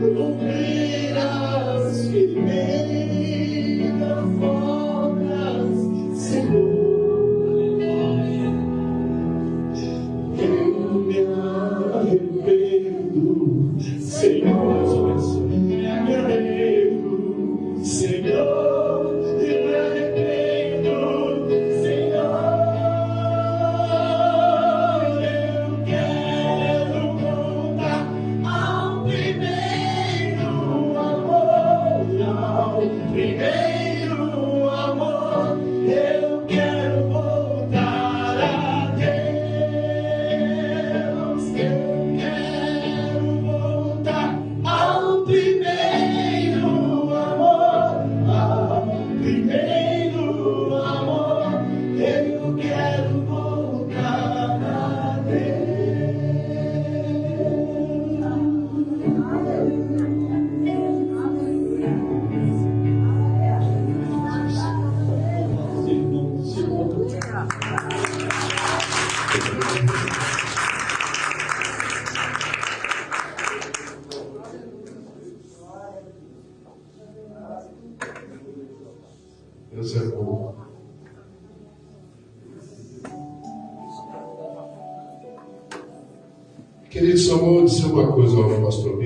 cumprir as primeiras obras, Senhor. Eu me arrependo, Senhor, me arrependo, Senhor, eu me arrependo, Senhor. Eu quero voltar ao primeiro amor, ao primeiro amor. Eu quero voltar a Deus. Eu quero voltar ao primeiro amor, ao primeiro amor. Eu quero voltar a Deus é bom. Querido, só vou dizer uma coisa ao pastor Bento.